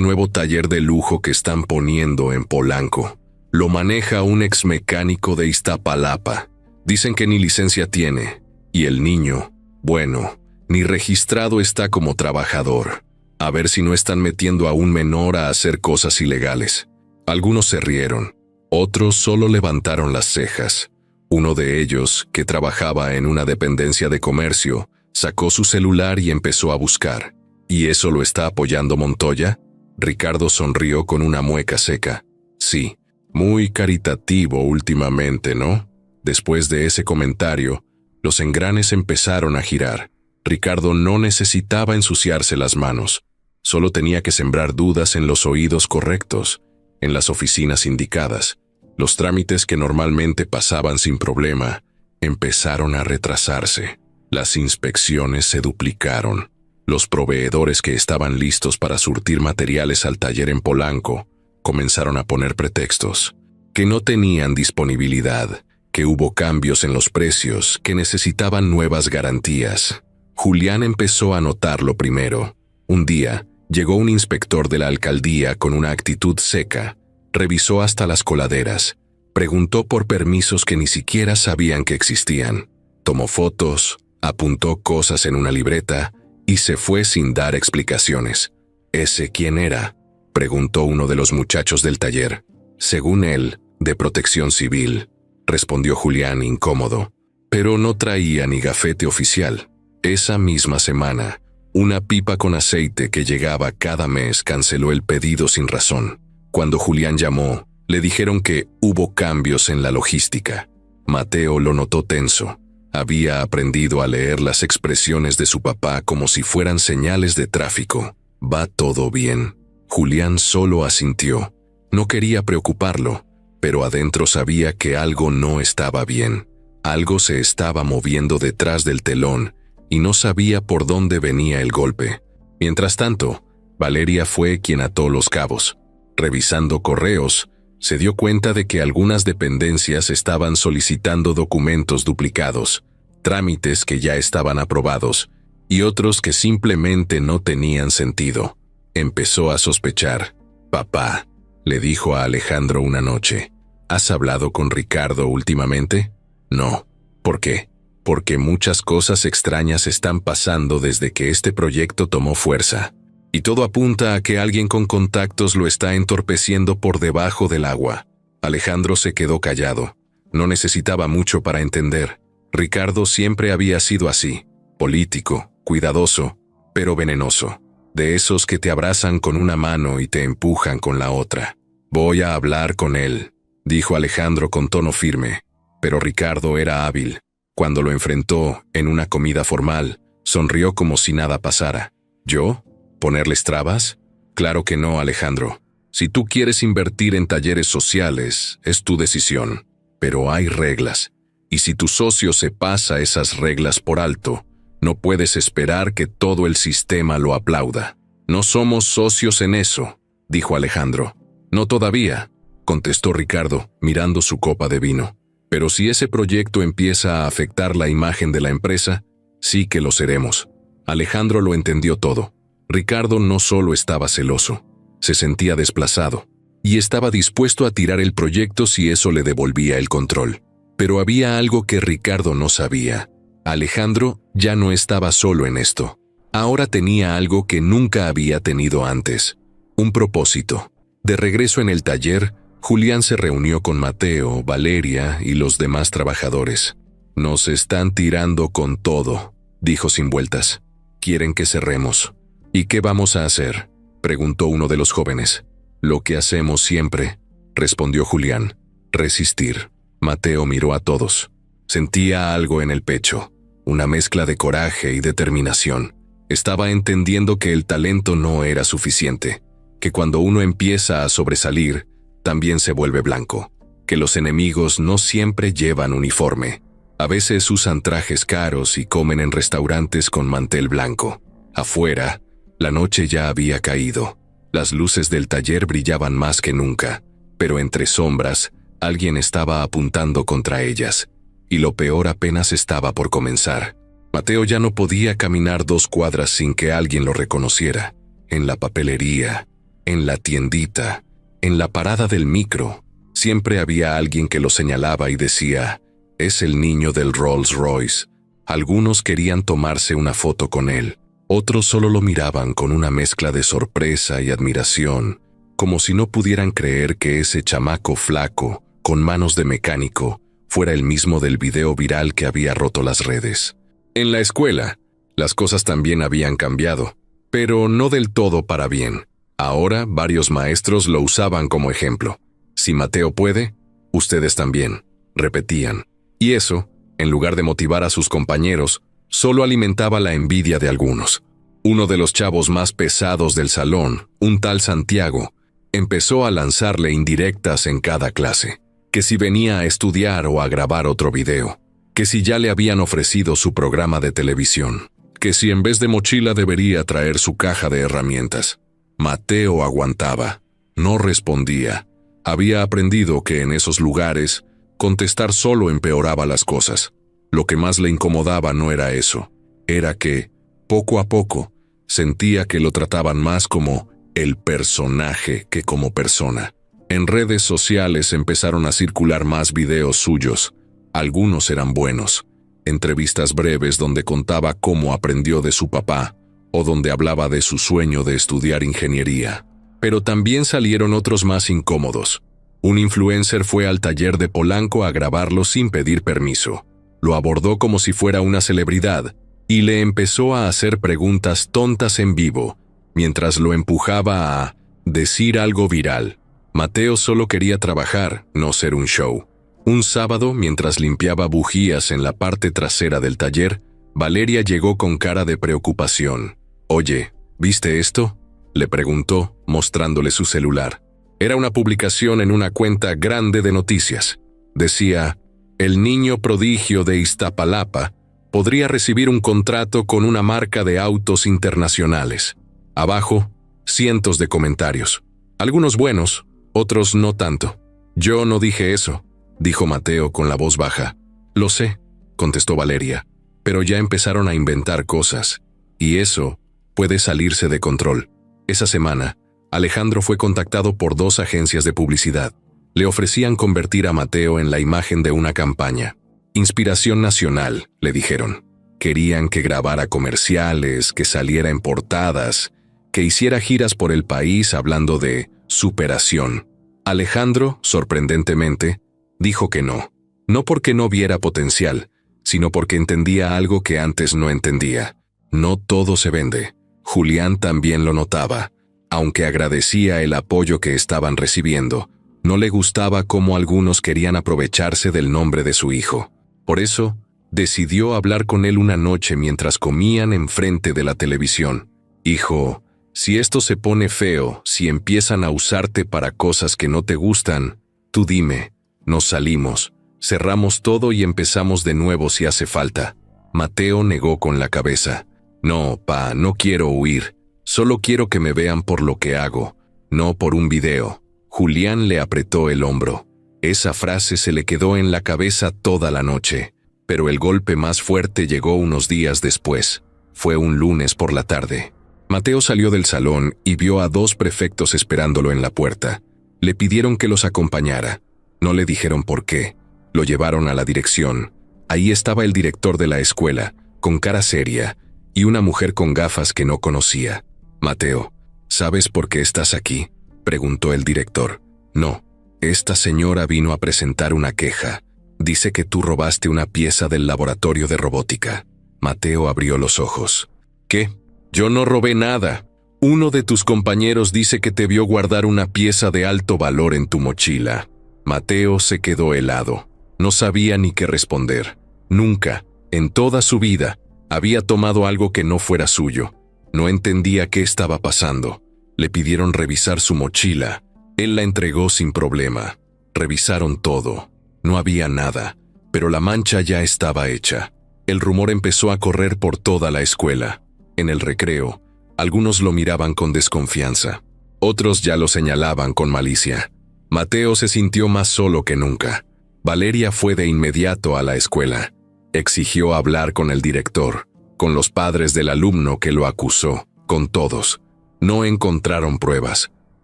nuevo taller de lujo que están poniendo en Polanco? Lo maneja un ex mecánico de Iztapalapa. Dicen que ni licencia tiene. Y el niño, bueno, ni registrado está como trabajador. A ver si no están metiendo a un menor a hacer cosas ilegales. Algunos se rieron. Otros solo levantaron las cejas. Uno de ellos, que trabajaba en una dependencia de comercio, sacó su celular y empezó a buscar. ¿Y eso lo está apoyando Montoya? Ricardo sonrió con una mueca seca. Sí, muy caritativo últimamente, ¿no? Después de ese comentario, los engranes empezaron a girar. Ricardo no necesitaba ensuciarse las manos. Solo tenía que sembrar dudas en los oídos correctos, en las oficinas indicadas. Los trámites que normalmente pasaban sin problema empezaron a retrasarse. Las inspecciones se duplicaron. Los proveedores que estaban listos para surtir materiales al taller en Polanco comenzaron a poner pretextos, que no tenían disponibilidad, que hubo cambios en los precios, que necesitaban nuevas garantías. Julián empezó a notarlo primero. Un día, llegó un inspector de la alcaldía con una actitud seca, revisó hasta las coladeras, preguntó por permisos que ni siquiera sabían que existían, tomó fotos, apuntó cosas en una libreta y se fue sin dar explicaciones. ¿Ese quién era?, preguntó uno de los muchachos del taller. Según él, de Protección Civil, respondió Julián incómodo, pero no traía ni gafete oficial. Esa misma semana, una pipa con aceite que llegaba cada mes canceló el pedido sin razón. Cuando Julián llamó, le dijeron que hubo cambios en la logística. Mateo lo notó tenso. Había aprendido a leer las expresiones de su papá como si fueran señales de tráfico. ¿Va todo bien? Julián solo asintió. No quería preocuparlo, pero adentro sabía que algo no estaba bien. Algo se estaba moviendo detrás del telón y no sabía por dónde venía el golpe. Mientras tanto, Valeria fue quien ató los cabos. Revisando correos, se dio cuenta de que algunas dependencias estaban solicitando documentos duplicados, trámites que ya estaban aprobados y otros que simplemente no tenían sentido. Empezó a sospechar. «Papá», le dijo a Alejandro una noche, «¿has hablado con Ricardo últimamente?» «No». «¿Por qué?» «Porque muchas cosas extrañas están pasando desde que este proyecto tomó fuerza. Y todo apunta a que alguien con contactos lo está entorpeciendo por debajo del agua». Alejandro se quedó callado. No necesitaba mucho para entender. Ricardo siempre había sido así, político, cuidadoso, pero venenoso. De esos que te abrazan con una mano y te empujan con la otra. «Voy a hablar con él», dijo Alejandro con tono firme. Pero Ricardo era hábil. Cuando lo enfrentó en una comida formal, sonrió como si nada pasara. «¿Yo? ¿Ponerles trabas?» «Claro que no, Alejandro. Si tú quieres invertir en talleres sociales, es tu decisión. Pero hay reglas. Y si tu socio se pasa esas reglas por alto, no puedes esperar que todo el sistema lo aplauda». «No somos socios en eso», dijo Alejandro. «No todavía», contestó Ricardo, mirando su copa de vino. «Pero si ese proyecto empieza a afectar la imagen de la empresa, sí que lo seremos». Alejandro lo entendió todo. Ricardo no solo estaba celoso, se sentía desplazado, y estaba dispuesto a tirar el proyecto si eso le devolvía el control. Pero había algo que Ricardo no sabía. Alejandro ya no estaba solo en esto. Ahora tenía algo que nunca había tenido antes. Un propósito. De regreso en el taller, Julián se reunió con Mateo, Valeria y los demás trabajadores. «Nos están tirando con todo», dijo sin vueltas. «Quieren que cerremos». «¿Y qué vamos a hacer?», preguntó uno de los jóvenes. «Lo que hacemos siempre», respondió Julián. «Resistir». Mateo miró a todos. Sentía algo en el pecho, una mezcla de coraje y determinación. Estaba entendiendo que el talento no era suficiente, que cuando uno empieza a sobresalir, también se vuelve blanco, que los enemigos no siempre llevan uniforme. A veces usan trajes caros y comen en restaurantes con mantel blanco. Afuera, la noche ya había caído. Las luces del taller brillaban más que nunca, pero entre sombras, alguien estaba apuntando contra ellas, y lo peor apenas estaba por comenzar. Mateo ya no podía caminar 2 cuadras sin que alguien lo reconociera. En la papelería, en la tiendita, en la parada del micro, siempre había alguien que lo señalaba y decía, «Es el niño del Rolls Royce». Algunos querían tomarse una foto con él, otros solo lo miraban con una mezcla de sorpresa y admiración, como si no pudieran creer que ese chamaco flaco, con manos de mecánico, fuera el mismo del video viral que había roto las redes. En la escuela, las cosas también habían cambiado, pero no del todo para bien. Ahora varios maestros lo usaban como ejemplo. «Si Mateo puede, ustedes también», repetían. Y eso, en lugar de motivar a sus compañeros, solo alimentaba la envidia de algunos. Uno de los chavos más pesados del salón, un tal Santiago, empezó a lanzarle indirectas en cada clase, que si venía a estudiar o a grabar otro video, que si ya le habían ofrecido su programa de televisión, que si en vez de mochila debería traer su caja de herramientas. Mateo aguantaba, no respondía. Había aprendido que en esos lugares, contestar solo empeoraba las cosas. Lo que más le incomodaba no era eso, era que, poco a poco, sentía que lo trataban más como el personaje que como persona. En redes sociales empezaron a circular más videos suyos. Algunos eran buenos, entrevistas breves donde contaba cómo aprendió de su papá, o donde hablaba de su sueño de estudiar ingeniería. Pero también salieron otros más incómodos. Un influencer fue al taller de Polanco a grabarlo sin pedir permiso. Lo abordó como si fuera una celebridad y le empezó a hacer preguntas tontas en vivo, mientras lo empujaba a decir algo viral. Mateo solo quería trabajar, no ser un show. Un sábado, mientras limpiaba bujías en la parte trasera del taller, Valeria llegó con cara de preocupación. «Oye, ¿viste esto?», le preguntó, mostrándole su celular. Era una publicación en una cuenta grande de noticias. Decía, «El niño prodigio de Iztapalapa podría recibir un contrato con una marca de autos internacionales». Abajo, cientos de comentarios. Algunos buenos, otros no tanto. «Yo no dije eso», dijo Mateo con la voz baja. «Lo sé», contestó Valeria, «pero ya empezaron a inventar cosas, y eso puede salirse de control». Esa semana, Alejandro fue contactado por 2 agencias de publicidad. Le ofrecían convertir a Mateo en la imagen de una campaña. «Inspiración nacional», le dijeron. Querían que grabara comerciales, que saliera en portadas, que hiciera giras por el país hablando de superación. Alejandro, sorprendentemente, dijo que no. No porque no viera potencial, sino porque entendía algo que antes no entendía. No todo se vende. Julián también lo notaba. Aunque agradecía el apoyo que estaban recibiendo, no le gustaba cómo algunos querían aprovecharse del nombre de su hijo. Por eso, decidió hablar con él una noche mientras comían enfrente de la televisión. «Hijo, si esto se pone feo, si empiezan a usarte para cosas que no te gustan, tú dime, nos salimos, cerramos todo y empezamos de nuevo si hace falta». Mateo negó con la cabeza. «No, pa, no quiero huir. Solo quiero que me vean por lo que hago, no por un video». Julián le apretó el hombro. Esa frase se le quedó en la cabeza toda la noche, pero el golpe más fuerte llegó unos días después. Fue un lunes por la tarde. Mateo salió del salón y vio a 2 prefectos esperándolo en la puerta. Le pidieron que los acompañara. No le dijeron por qué. Lo llevaron a la dirección. Ahí estaba el director de la escuela, con cara seria, y una mujer con gafas que no conocía. «Mateo, ¿sabes por qué estás aquí?», preguntó el director. «No, esta señora vino a presentar una queja. Dice que tú robaste una pieza del laboratorio de robótica». Mateo abrió los ojos. «¿Qué? Yo no robé nada. Uno de tus compañeros dice que te vio guardar una pieza de alto valor en tu mochila». Mateo se quedó helado. No sabía ni qué responder. Nunca, en toda su vida, había tomado algo que no fuera suyo. No entendía qué estaba pasando. Le pidieron revisar su mochila. Él la entregó sin problema. Revisaron todo. No había nada, pero la mancha ya estaba hecha. El rumor empezó a correr por toda la escuela. En el recreo, algunos lo miraban con desconfianza. Otros ya lo señalaban con malicia. Mateo se sintió más solo que nunca. Valeria fue de inmediato a la escuela. Exigió hablar con el director, con los padres del alumno que lo acusó, con todos. No encontraron pruebas.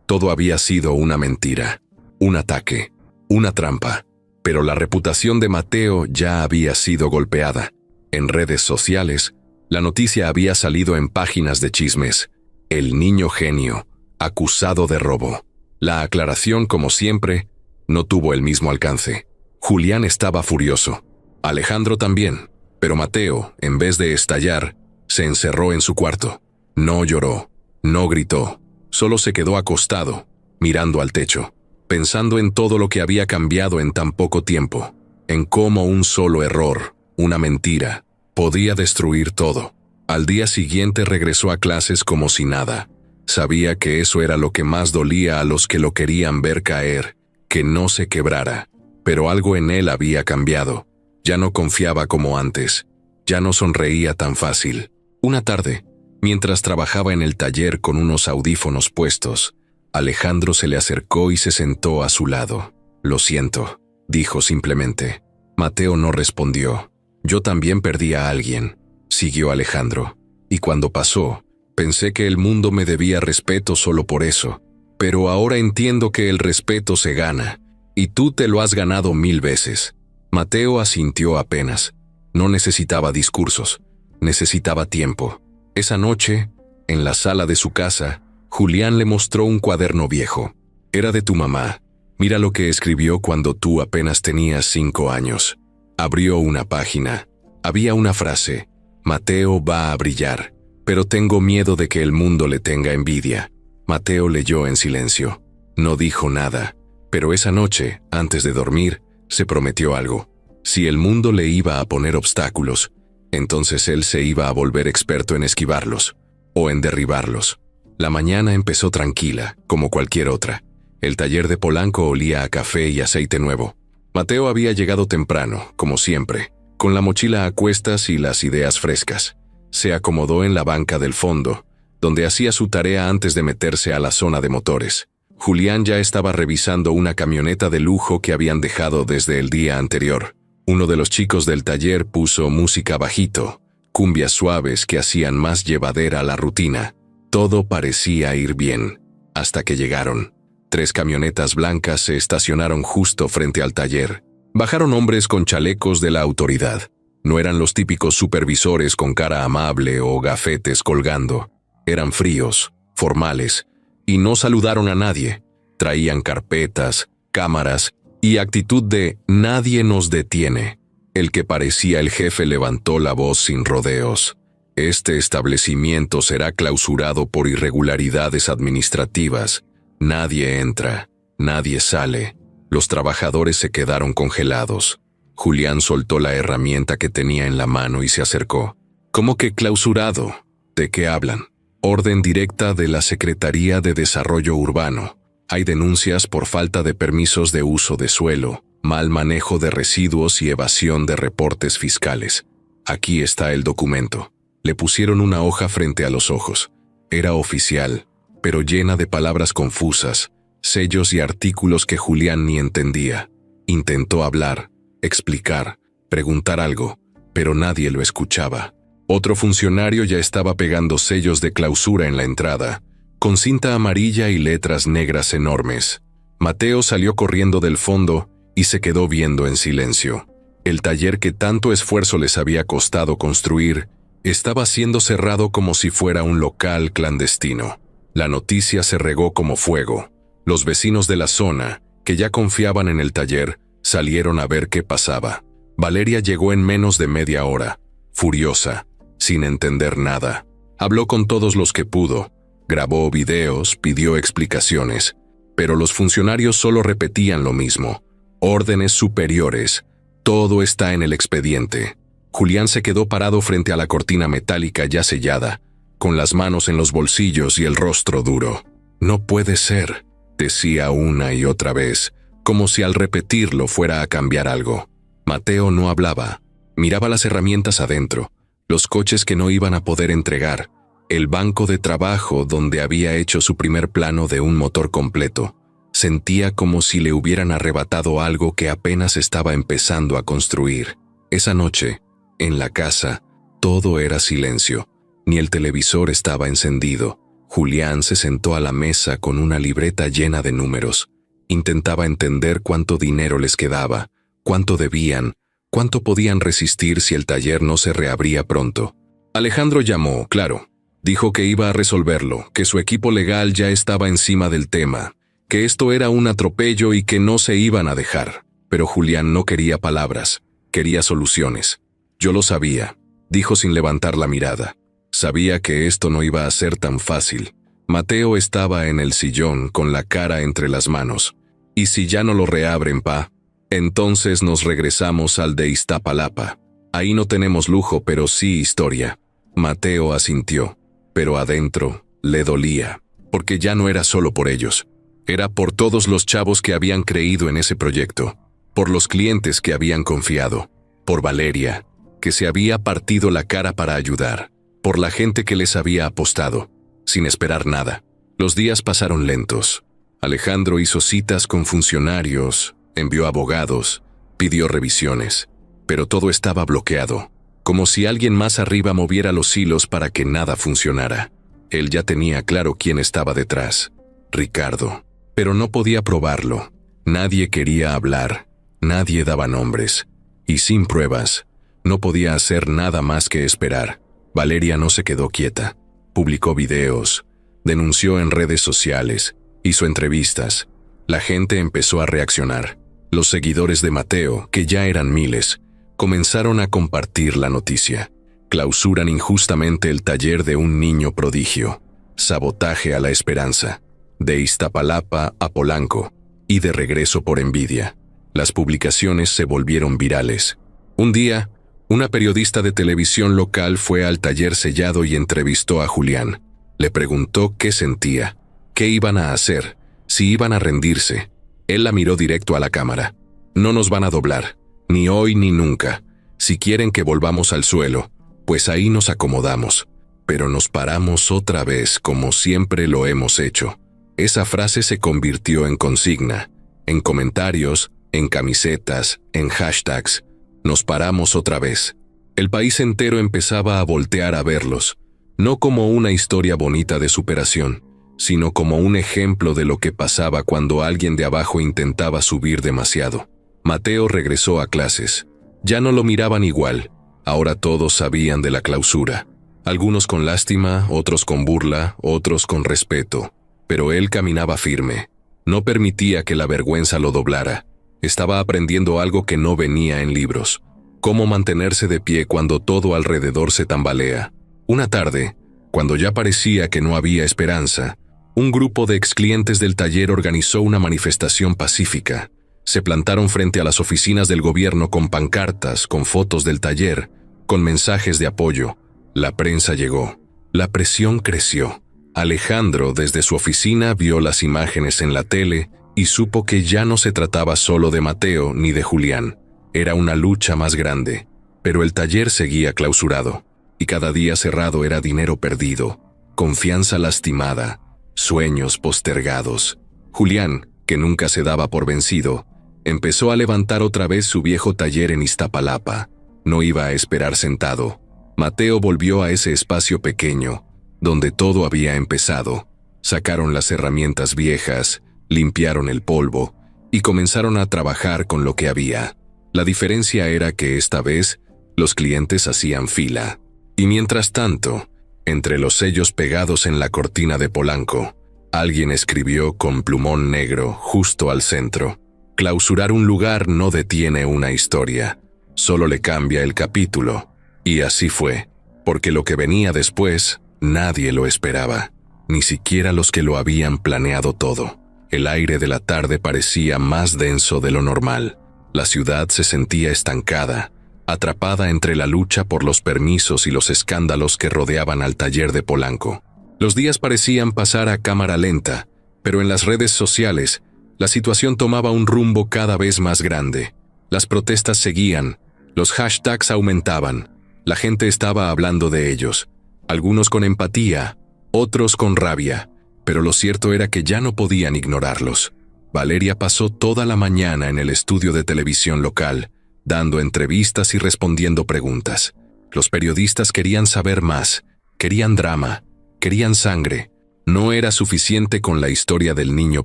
Todo había sido una mentira, un ataque, una trampa. Pero la reputación de Mateo ya había sido golpeada. En redes sociales, la noticia había salido en páginas de chismes. El niño genio, acusado de robo. La aclaración, como siempre, no tuvo el mismo alcance. Julián estaba furioso. Alejandro también. Pero Mateo, en vez de estallar, se encerró en su cuarto. No lloró, no gritó. Solo se quedó acostado, mirando al techo, pensando en todo lo que había cambiado en tan poco tiempo, en cómo un solo error, una mentira, podía destruir todo. Al día siguiente regresó a clases como si nada. Sabía que eso era lo que más dolía a los que lo querían ver caer, que no se quebrara. Pero algo en él había cambiado. Ya no confiaba como antes. Ya no sonreía tan fácil. Una tarde, mientras trabajaba en el taller con unos audífonos puestos, Alejandro se le acercó y se sentó a su lado. «Lo siento», dijo simplemente. Mateo no respondió. «Yo también perdí a alguien», siguió Alejandro. «Y cuando pasó, pensé que el mundo me debía respeto solo por eso. Pero ahora entiendo que el respeto se gana, y tú te lo has ganado 1000 veces». Mateo asintió apenas. No necesitaba discursos, necesitaba tiempo. Esa noche, en la sala de su casa, Julián le mostró un cuaderno viejo. «Era de tu mamá. Mira lo que escribió cuando tú apenas tenías 5 años». Abrió una página. Había una frase: «Mateo va a brillar, pero tengo miedo de que el mundo le tenga envidia». Mateo leyó en silencio. No dijo nada, pero esa noche, antes de dormir, se prometió algo. Si el mundo le iba a poner obstáculos, entonces él se iba a volver experto en esquivarlos, o en derribarlos. La mañana empezó tranquila, como cualquier otra. El taller de Polanco olía a café y aceite nuevo. Mateo había llegado temprano, como siempre, con la mochila a cuestas y las ideas frescas. Se acomodó en la banca del fondo, donde hacía su tarea antes de meterse a la zona de motores. Julián ya estaba revisando una camioneta de lujo que habían dejado desde el día anterior. Uno de los chicos del taller puso música bajito, cumbias suaves que hacían más llevadera la rutina. Todo parecía ir bien, hasta que llegaron. 3 camionetas blancas se estacionaron justo frente al taller. Bajaron hombres con chalecos de la autoridad. No eran los típicos supervisores con cara amable o gafetes colgando. Eran fríos, formales, y no saludaron a nadie. Traían carpetas, cámaras y actitud de «nadie nos detiene». El que parecía el jefe levantó la voz sin rodeos. «Este establecimiento será clausurado por irregularidades administrativas. Nadie entra, nadie sale». Los trabajadores se quedaron congelados. Julián soltó la herramienta que tenía en la mano y se acercó. «¿Cómo que clausurado? ¿De qué hablan?» «Orden directa de la Secretaría de Desarrollo Urbano. Hay denuncias por falta de permisos de uso de suelo, mal manejo de residuos y evasión de reportes fiscales. Aquí está el documento». Le pusieron una hoja frente a los ojos. Era oficial, pero llena de palabras confusas, sellos y artículos que Julián ni entendía. Intentó hablar, explicar, preguntar algo, pero nadie lo escuchaba. Otro funcionario ya estaba pegando sellos de clausura en la entrada, con cinta amarilla y letras negras enormes. Mateo salió corriendo del fondo y se quedó viendo en silencio. El taller que tanto esfuerzo les había costado construir estaba siendo cerrado como si fuera un local clandestino. La noticia se regó como fuego. Los vecinos de la zona, que ya confiaban en el taller, salieron a ver qué pasaba. Valeria llegó en menos de media hora, furiosa, sin entender nada. Habló con todos los que pudo, grabó videos, pidió explicaciones, pero los funcionarios solo repetían lo mismo. Órdenes superiores, todo está en el expediente. Julián se quedó parado frente a la cortina metálica ya sellada, con las manos en los bolsillos y el rostro duro. «No puede ser», decía una y otra vez, como si al repetirlo fuera a cambiar algo. Mateo no hablaba, miraba las herramientas adentro, los coches que no iban a poder entregar, el banco de trabajo donde había hecho su primer plano de un motor completo. Sentía como si le hubieran arrebatado algo que apenas estaba empezando a construir. Esa noche, en la casa, todo era silencio. Ni el televisor estaba encendido. Julián se sentó a la mesa con una libreta llena de números. Intentaba entender cuánto dinero les quedaba, cuánto debían, cuánto podían resistir si el taller no se reabría pronto. Alejandro llamó, claro. Dijo que iba a resolverlo, que su equipo legal ya estaba encima del tema, que esto era un atropello y que no se iban a dejar. Pero Julián no quería palabras, quería soluciones. Yo lo sabía, dijo sin levantar la mirada. Sabía que esto no iba a ser tan fácil. Mateo estaba en el sillón con la cara entre las manos. ¿Y si ya no lo reabren, pa? Entonces nos regresamos al de Iztapalapa. Ahí no tenemos lujo, pero sí historia. Mateo asintió, pero adentro le dolía, porque ya no era solo por ellos. Era por todos los chavos que habían creído en ese proyecto, por los clientes que habían confiado, por Valeria, que se había partido la cara para ayudar, por la gente que les había apostado, sin esperar nada. Los días pasaron lentos. Alejandro hizo citas con funcionarios, envió abogados, pidió revisiones, pero todo estaba bloqueado, como si alguien más arriba moviera los hilos para que nada funcionara. Él ya tenía claro quién estaba detrás, Ricardo, pero no podía probarlo. Nadie quería hablar, nadie daba nombres, y sin pruebas, no podía hacer nada más que esperar. Valeria no se quedó quieta. Publicó videos, denunció en redes sociales, hizo entrevistas. La gente empezó a reaccionar. Los seguidores de Mateo, que ya eran miles, comenzaron a compartir la noticia. Clausuran injustamente el taller de un niño prodigio. Sabotaje a la esperanza. De Iztapalapa a Polanco. Y de regreso por envidia. Las publicaciones se volvieron virales. Un día, una periodista de televisión local fue al taller sellado y entrevistó a Julián. Le preguntó qué sentía, qué iban a hacer, si iban a rendirse. Él la miró directo a la cámara. No nos van a doblar, ni hoy ni nunca. Si quieren que volvamos al suelo, pues ahí nos acomodamos. Pero nos paramos otra vez como siempre lo hemos hecho. Esa frase se convirtió en consigna, en comentarios, en camisetas, en hashtags. Nos paramos otra vez. El país entero empezaba a voltear a verlos, no como una historia bonita de superación, sino como un ejemplo de lo que pasaba cuando alguien de abajo intentaba subir demasiado. Mateo regresó a clases. Ya no lo miraban igual. Ahora todos sabían de la clausura. Algunos con lástima, otros con burla, otros con respeto. Pero él caminaba firme. No permitía que la vergüenza lo doblara. Estaba aprendiendo algo que no venía en libros. Cómo mantenerse de pie cuando todo alrededor se tambalea. Una tarde, cuando ya parecía que no había esperanza, un grupo de exclientes del taller organizó una manifestación pacífica. Se plantaron frente a las oficinas del gobierno con pancartas, con fotos del taller, con mensajes de apoyo. La prensa llegó. La presión creció. Alejandro, desde su oficina, vio las imágenes en la tele y supo que ya no se trataba solo de Mateo ni de Julián. Era una lucha más grande. Pero el taller seguía clausurado, y cada día cerrado era dinero perdido, confianza lastimada, sueños postergados. Julián, que nunca se daba por vencido, empezó a levantar otra vez su viejo taller en Iztapalapa. No iba a esperar sentado. Mateo volvió a ese espacio pequeño, donde todo había empezado. Sacaron las herramientas viejas, limpiaron el polvo y comenzaron a trabajar con lo que había. La diferencia era que esta vez los clientes hacían fila. Y mientras tanto, entre los sellos pegados en la cortina de Polanco, alguien escribió con plumón negro justo al centro: clausurar un lugar no detiene una historia, solo le cambia el capítulo. Y así fue, porque lo que venía después, nadie lo esperaba, ni siquiera los que lo habían planeado todo. El aire de la tarde parecía más denso de lo normal. La ciudad se sentía estancada, atrapada entre la lucha por los permisos y los escándalos que rodeaban al taller de Polanco. Los días parecían pasar a cámara lenta, pero en las redes sociales, la situación tomaba un rumbo cada vez más grande. Las protestas seguían, los hashtags aumentaban, la gente estaba hablando de ellos. algunos con empatía, otros con rabia, pero lo cierto era que ya no podían ignorarlos. Valeria pasó toda la mañana en el estudio de televisión local, dando entrevistas y respondiendo preguntas. Los periodistas querían saber más, querían drama, querían sangre. No era suficiente con la historia del niño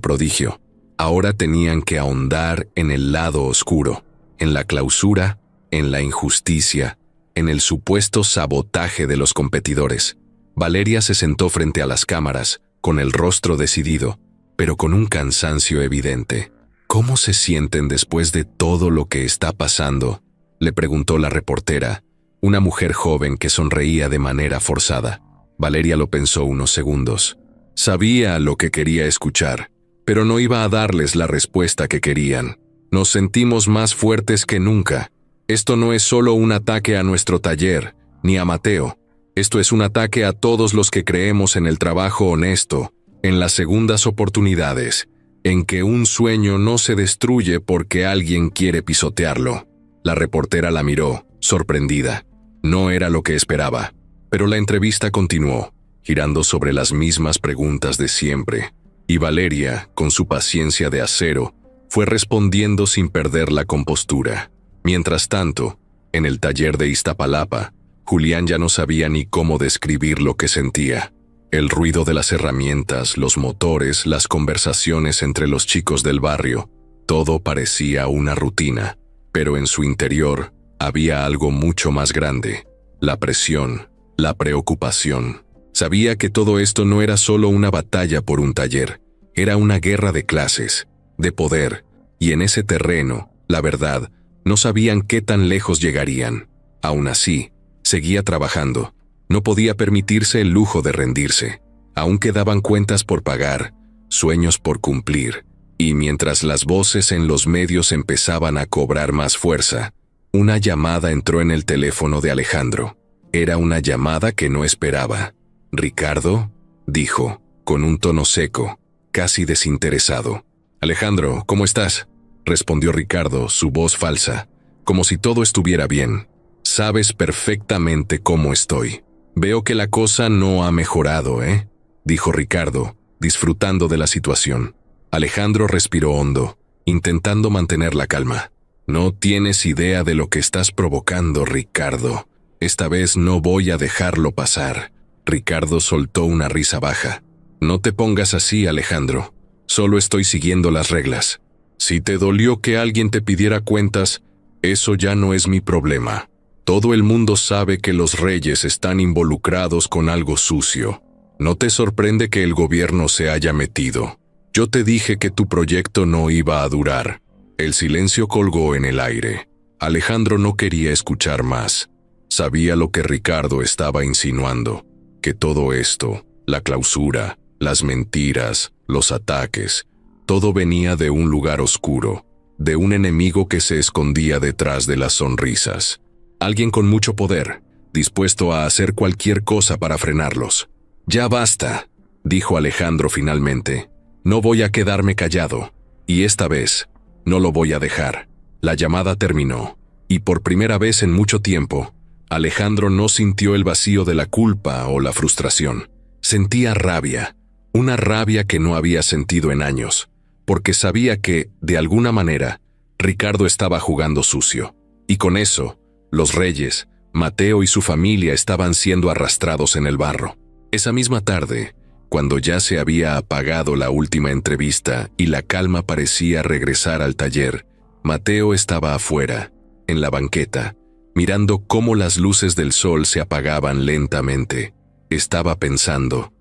prodigio. Ahora tenían que ahondar en el lado oscuro, en la clausura, en la injusticia, en el supuesto sabotaje de los competidores. Valeria se sentó frente a las cámaras, con el rostro decidido, pero con un cansancio evidente. ¿Cómo se sienten después de todo lo que está pasando?, le preguntó la reportera, una mujer joven que sonreía de manera forzada. Valeria lo pensó unos segundos. Sabía lo que quería escuchar, pero no iba a darles la respuesta que querían. Nos sentimos más fuertes que nunca. Esto no es solo un ataque a nuestro taller, ni a Mateo. Esto es un ataque a todos los que creemos en el trabajo honesto, en las segundas oportunidades, en que un sueño no se destruye porque alguien quiere pisotearlo. La reportera la miró, sorprendida. No era lo que esperaba, pero la entrevista continuó, girando sobre las mismas preguntas de siempre, y Valeria, con su paciencia de acero, fue respondiendo sin perder la compostura. Mientras tanto, en el taller de Iztapalapa, Julián ya no sabía ni cómo describir lo que sentía. El ruido de las herramientas, los motores, las conversaciones entre los chicos del barrio, todo parecía una rutina, pero en su interior había algo mucho más grande: la presión, la preocupación. Sabía que todo esto no era solo una batalla por un taller, era una guerra de clases, de poder, y en ese terreno, la verdad, no sabían qué tan lejos llegarían. Aún así, seguía trabajando. No podía permitirse el lujo de rendirse. Aún quedaban cuentas por pagar, sueños por cumplir, y mientras las voces en los medios empezaban a cobrar más fuerza, una llamada entró en el teléfono de Alejandro. Era una llamada que no esperaba. «¿Ricardo?», dijo, con un tono seco, casi desinteresado. «Alejandro, ¿cómo estás?», respondió Ricardo, su voz falsa, como si todo estuviera bien. «Sabes perfectamente cómo estoy. Veo que la cosa no ha mejorado, ¿eh?», dijo Ricardo, disfrutando de la situación. Alejandro respiró hondo, intentando mantener la calma. «No tienes idea de lo que estás provocando, Ricardo. Esta vez no voy a dejarlo pasar». Ricardo soltó una risa baja. «No te pongas así, Alejandro. Solo estoy siguiendo las reglas. Si te dolió que alguien te pidiera cuentas, eso ya no es mi problema. Todo el mundo sabe que los Reyes están involucrados con algo sucio. No te sorprende que el gobierno se haya metido. Yo te dije que tu proyecto no iba a durar». El silencio colgó en el aire. Alejandro no quería escuchar más. Sabía lo que Ricardo estaba insinuando, que todo esto, la clausura, las mentiras, los ataques, todo venía de un lugar oscuro, de un enemigo que se escondía detrás de las sonrisas. Alguien con mucho poder, dispuesto a hacer cualquier cosa para frenarlos. «Ya basta», dijo Alejandro finalmente. «No voy a quedarme callado, y esta vez no lo voy a dejar». La llamada terminó, y por primera vez en mucho tiempo, Alejandro no sintió el vacío de la culpa o la frustración. Sentía rabia, una rabia que no había sentido en años, porque sabía que, de alguna manera, Ricardo estaba jugando sucio, y con eso, los Reyes, Mateo y su familia estaban siendo arrastrados en el barro. Esa misma tarde, cuando ya se había apagado la última entrevista y la calma parecía regresar al taller, Mateo estaba afuera, en la banqueta, mirando cómo las luces del sol se apagaban lentamente. Estaba pensando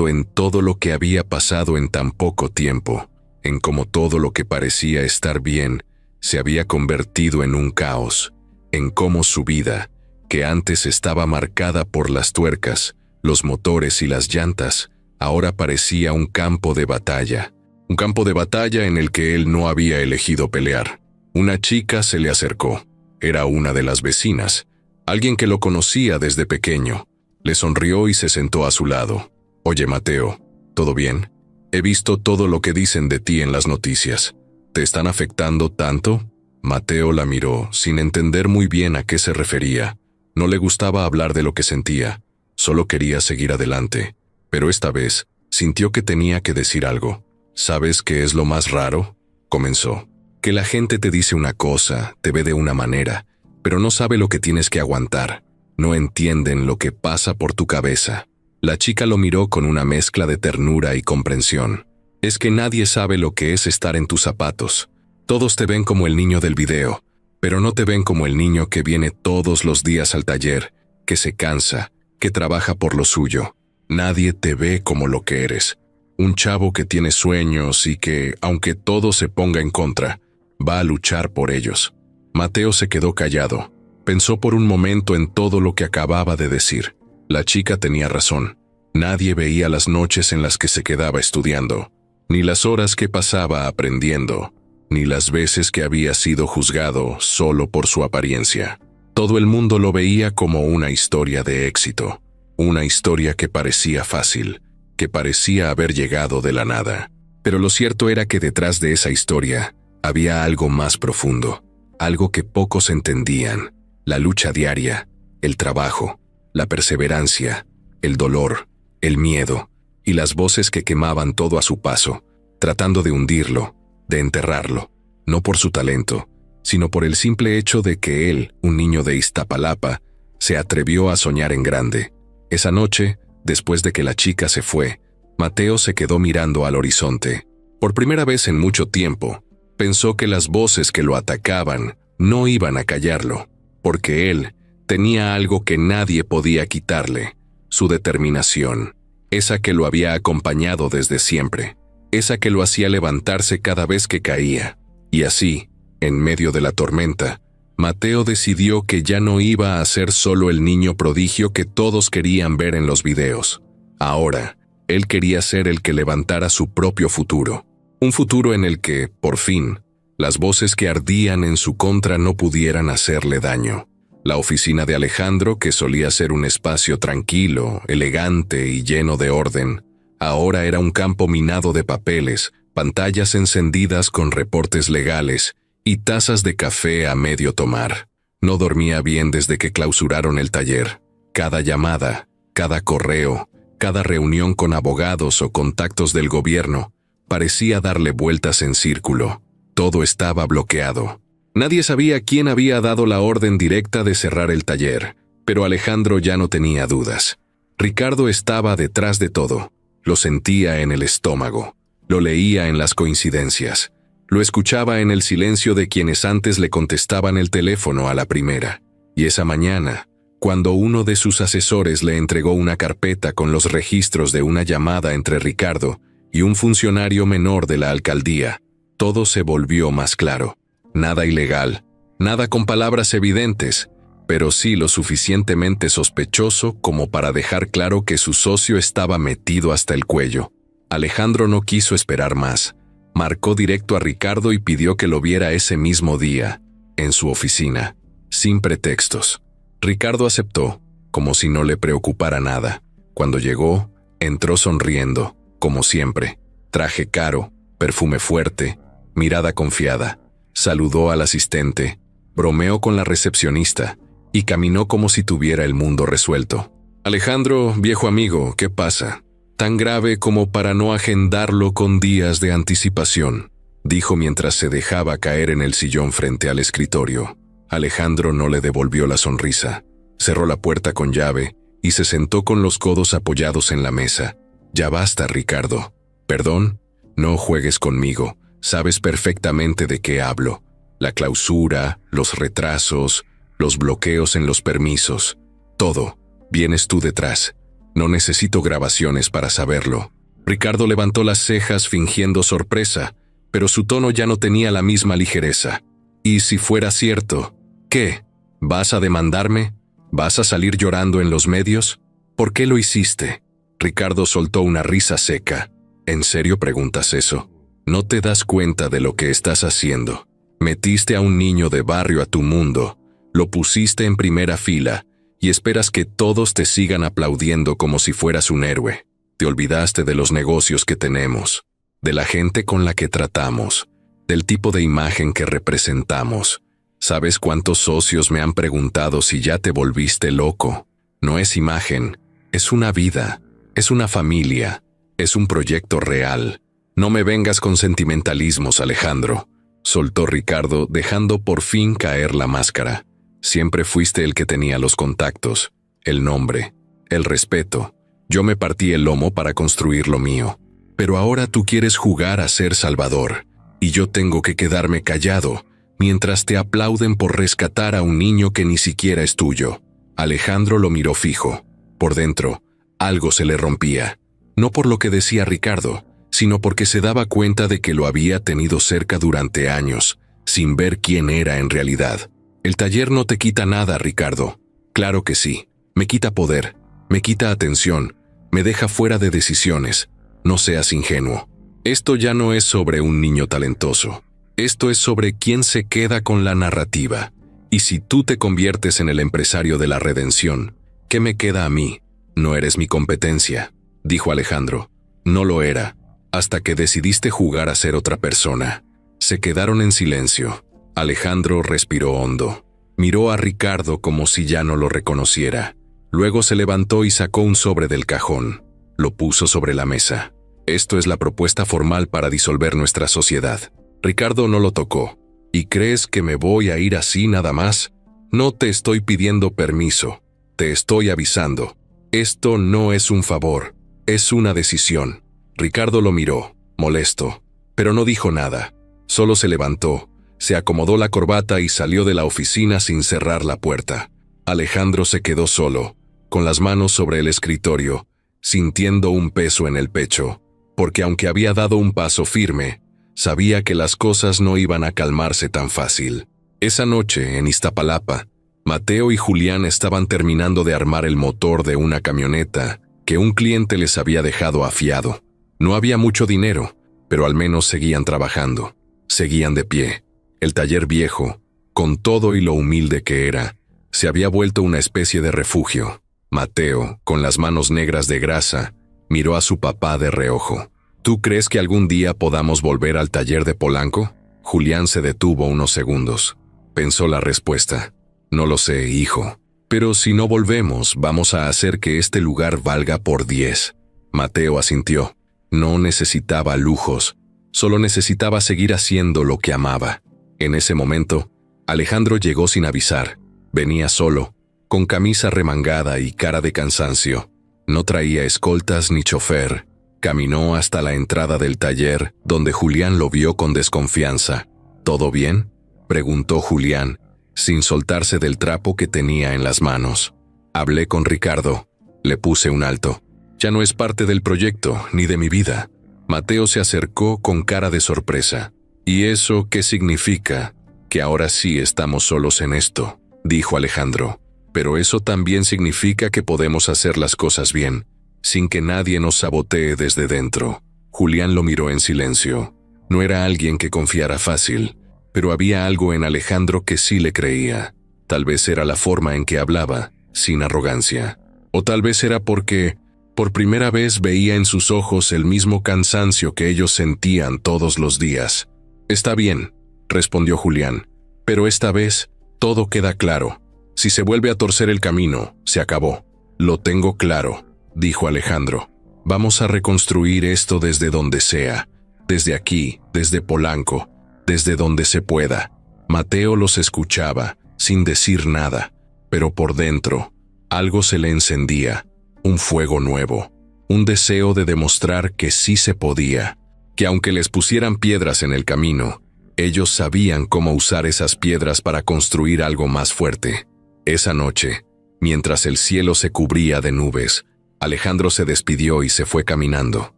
en todo lo que había pasado en tan poco tiempo, en cómo todo lo que parecía estar bien se había convertido en un caos, en cómo su vida, que antes estaba marcada por las tuercas, los motores y las llantas, ahora parecía un campo de batalla. Un campo de batalla en el que él no había elegido pelear. Una chica se le acercó. Era una de las vecinas, alguien que lo conocía desde pequeño. Le sonrió y se sentó a su lado. «Oye, Mateo, ¿todo bien? He visto todo lo que dicen de ti en las noticias. ¿Te están afectando tanto?». Mateo la miró, sin entender muy bien a qué se refería. No le gustaba hablar de lo que sentía. Solo quería seguir adelante, pero esta vez sintió que tenía que decir algo. ¿Sabes qué es lo más raro?, comenzó. Que la gente te dice una cosa, te ve de una manera, pero no sabe lo que tienes que aguantar. No entienden lo que pasa por tu cabeza. La chica lo miró con una mezcla de ternura y comprensión. Es que nadie sabe lo que es estar en tus zapatos. Todos te ven como el niño del video, pero no te ven como el niño que viene todos los días al taller, que se cansa, que trabaja por lo suyo. Nadie te ve como lo que eres. Un chavo que tiene sueños y que, aunque todo se ponga en contra, va a luchar por ellos. Mateo se quedó callado. Pensó por un momento en todo lo que acababa de decir. La chica tenía razón. Nadie veía las noches en las que se quedaba estudiando, ni las horas que pasaba aprendiendo, ni las veces que había sido juzgado solo por su apariencia. Todo el mundo lo veía como una historia de éxito, una historia que parecía fácil, que parecía haber llegado de la nada. Pero lo cierto era que detrás de esa historia había algo más profundo, algo que pocos entendían: la lucha diaria, el trabajo, la perseverancia, el dolor, el miedo y las voces que quemaban todo a su paso, tratando de hundirlo, de enterrarlo, no por su talento, sino por el simple hecho de que él, un niño de Iztapalapa, se atrevió a soñar en grande. Esa noche, después de que la chica se fue, Mateo se quedó mirando al horizonte. Por primera vez en mucho tiempo, pensó que las voces que lo atacaban no iban a callarlo, porque él tenía algo que nadie podía quitarle: su determinación, esa que lo había acompañado desde siempre, esa que lo hacía levantarse cada vez que caía. Y así, en medio de la tormenta, Mateo decidió que ya no iba a ser solo el niño prodigio que todos querían ver en los videos. Ahora, él quería ser el que levantara su propio futuro. Un futuro en el que, por fin, las voces que ardían en su contra no pudieran hacerle daño. La oficina de Alejandro, que solía ser un espacio tranquilo, elegante y lleno de orden, ahora era un campo minado de papeles, pantallas encendidas con reportes legales y tazas de café a medio tomar. No dormía bien desde que clausuraron el taller. Cada llamada, cada correo, cada reunión con abogados o contactos del gobierno parecía darle vueltas en círculo. Todo estaba bloqueado. Nadie sabía quién había dado la orden directa de cerrar el taller, pero Alejandro ya no tenía dudas. Ricardo estaba detrás de todo. Lo sentía en el estómago. Lo leía en las coincidencias. Lo escuchaba en el silencio de quienes antes le contestaban el teléfono a la primera. Y esa mañana, cuando uno de sus asesores le entregó una carpeta con los registros de una llamada entre Ricardo y un funcionario menor de la alcaldía, todo se volvió más claro. Nada ilegal, nada con palabras evidentes, pero sí lo suficientemente sospechoso como para dejar claro que su socio estaba metido hasta el cuello. Alejandro no quiso esperar más. Marcó directo a Ricardo y pidió que lo viera ese mismo día, en su oficina, sin pretextos. Ricardo aceptó, como si no le preocupara nada. Cuando llegó, entró sonriendo, como siempre. Traje caro, perfume fuerte, mirada confiada. Saludó al asistente, bromeó con la recepcionista y caminó como si tuviera el mundo resuelto. «Alejandro, viejo amigo, ¿qué pasa? Tan grave como para no agendarlo con días de anticipación», dijo mientras se dejaba caer en el sillón frente al escritorio. Alejandro no le devolvió la sonrisa. Cerró la puerta con llave y se sentó con los codos apoyados en la mesa. «Ya basta, Ricardo. ¿Perdón? No juegues conmigo. Sabes perfectamente de qué hablo. La clausura, los retrasos, los bloqueos en los permisos. Todo. Vienes tú detrás. No necesito grabaciones para saberlo». Ricardo levantó las cejas fingiendo sorpresa, pero su tono ya no tenía la misma ligereza. «¿Y si fuera cierto? ¿Qué? ¿Vas a demandarme? ¿Vas a salir llorando en los medios? ¿Por qué lo hiciste?» Ricardo soltó una risa seca. «¿En serio preguntas eso? ¿No te das cuenta de lo que estás haciendo? Metiste a un niño de barrio a tu mundo, lo pusiste en primera fila y esperas que todos te sigan aplaudiendo como si fueras un héroe. Te olvidaste de los negocios que tenemos, de la gente con la que tratamos, del tipo de imagen que representamos. ¿Sabes cuántos socios me han preguntado si ya te volviste loco? No es imagen, Es una vida, es una familia, es un proyecto real. No me vengas con sentimentalismos, Alejandro, soltó Ricardo, dejando por fin caer la máscara. Siempre fuiste el que tenía los contactos, el nombre, el respeto. Yo me partí el lomo para construir lo mío. Pero ahora tú quieres jugar a ser salvador, y yo tengo que quedarme callado mientras te aplauden por rescatar a un niño que ni siquiera es tuyo. Alejandro lo miró fijo. Por dentro, algo se le rompía. No por lo que decía Ricardo, sino porque se daba cuenta de que lo había tenido cerca durante años, sin ver quién era en realidad. El taller no te quita nada, Ricardo. Claro que sí. Me quita poder, me quita atención, me deja fuera de decisiones. No seas ingenuo. Esto ya no es sobre un niño talentoso. Esto es sobre quién se queda con la narrativa. Y si tú te conviertes en el empresario de la redención, ¿qué me queda a mí? No eres mi competencia, dijo Alejandro. No lo era, hasta que decidiste jugar a ser otra persona. Se quedaron en silencio. Alejandro respiró hondo. Miró a Ricardo como si ya no lo reconociera. Luego se levantó y sacó un sobre del cajón. Lo puso sobre la mesa. Esto es la propuesta formal para disolver nuestra sociedad. Ricardo no lo tocó. ¿Y crees que me voy a ir así nada más? No te estoy pidiendo permiso. Te estoy avisando. Esto no es un favor. Es una decisión. Ricardo lo miró, molesto, pero no dijo nada. Solo se levantó, se acomodó la corbata y salió de la oficina sin cerrar la puerta. Alejandro se quedó solo, con las manos sobre el escritorio, sintiendo un peso en el pecho, porque aunque había dado un paso firme, sabía que las cosas no iban a calmarse tan fácil. Esa noche, en Iztapalapa, Mateo y Julián estaban terminando de armar el motor de una camioneta que un cliente les había dejado afiado. No había mucho dinero, pero al menos seguían trabajando. Seguían de pie. El taller viejo, con todo y lo humilde que era, se había vuelto una especie de refugio. Mateo, con las manos negras de grasa, miró a su papá de reojo. ¿Tú crees que algún día podamos volver al taller de Polanco? Julián se detuvo unos segundos. Pensó la respuesta. No lo sé, hijo. Pero si no volvemos, vamos a hacer que este lugar valga por 10. Mateo asintió. No necesitaba lujos, solo necesitaba seguir haciendo lo que amaba. En ese momento, Alejandro llegó sin avisar. Venía solo, con camisa remangada y cara de cansancio. No traía escoltas ni chofer. Caminó hasta la entrada del taller, donde Julián lo vio con desconfianza. ¿Todo bien?, preguntó Julián, sin soltarse del trapo que tenía en las manos. Hablé con Ricardo. Le puse un alto. Ya no es parte del proyecto, ni de mi vida. Mateo se acercó con cara de sorpresa. ¿Y eso qué significa? Que ahora sí estamos solos en esto, dijo Alejandro. Pero eso también significa que podemos hacer las cosas bien, sin que nadie nos sabotee desde dentro. Julián lo miró en silencio. No era alguien que confiara fácil, pero había algo en Alejandro que sí le creía. Tal vez era la forma en que hablaba, sin arrogancia. O tal vez era porque, por primera vez, veía en sus ojos el mismo cansancio que ellos sentían todos los días. «Está bien», respondió Julián, «pero esta vez todo queda claro. Si se vuelve a torcer el camino, se acabó». «Lo tengo claro», dijo Alejandro. «Vamos a reconstruir esto desde donde sea, desde aquí, desde Polanco, desde donde se pueda». Mateo los escuchaba, sin decir nada, pero por dentro, algo se le encendía, un fuego nuevo, un deseo de demostrar que sí se podía, que aunque les pusieran piedras en el camino, ellos sabían cómo usar esas piedras para construir algo más fuerte. Esa noche, mientras el cielo se cubría de nubes, Alejandro se despidió y se fue caminando,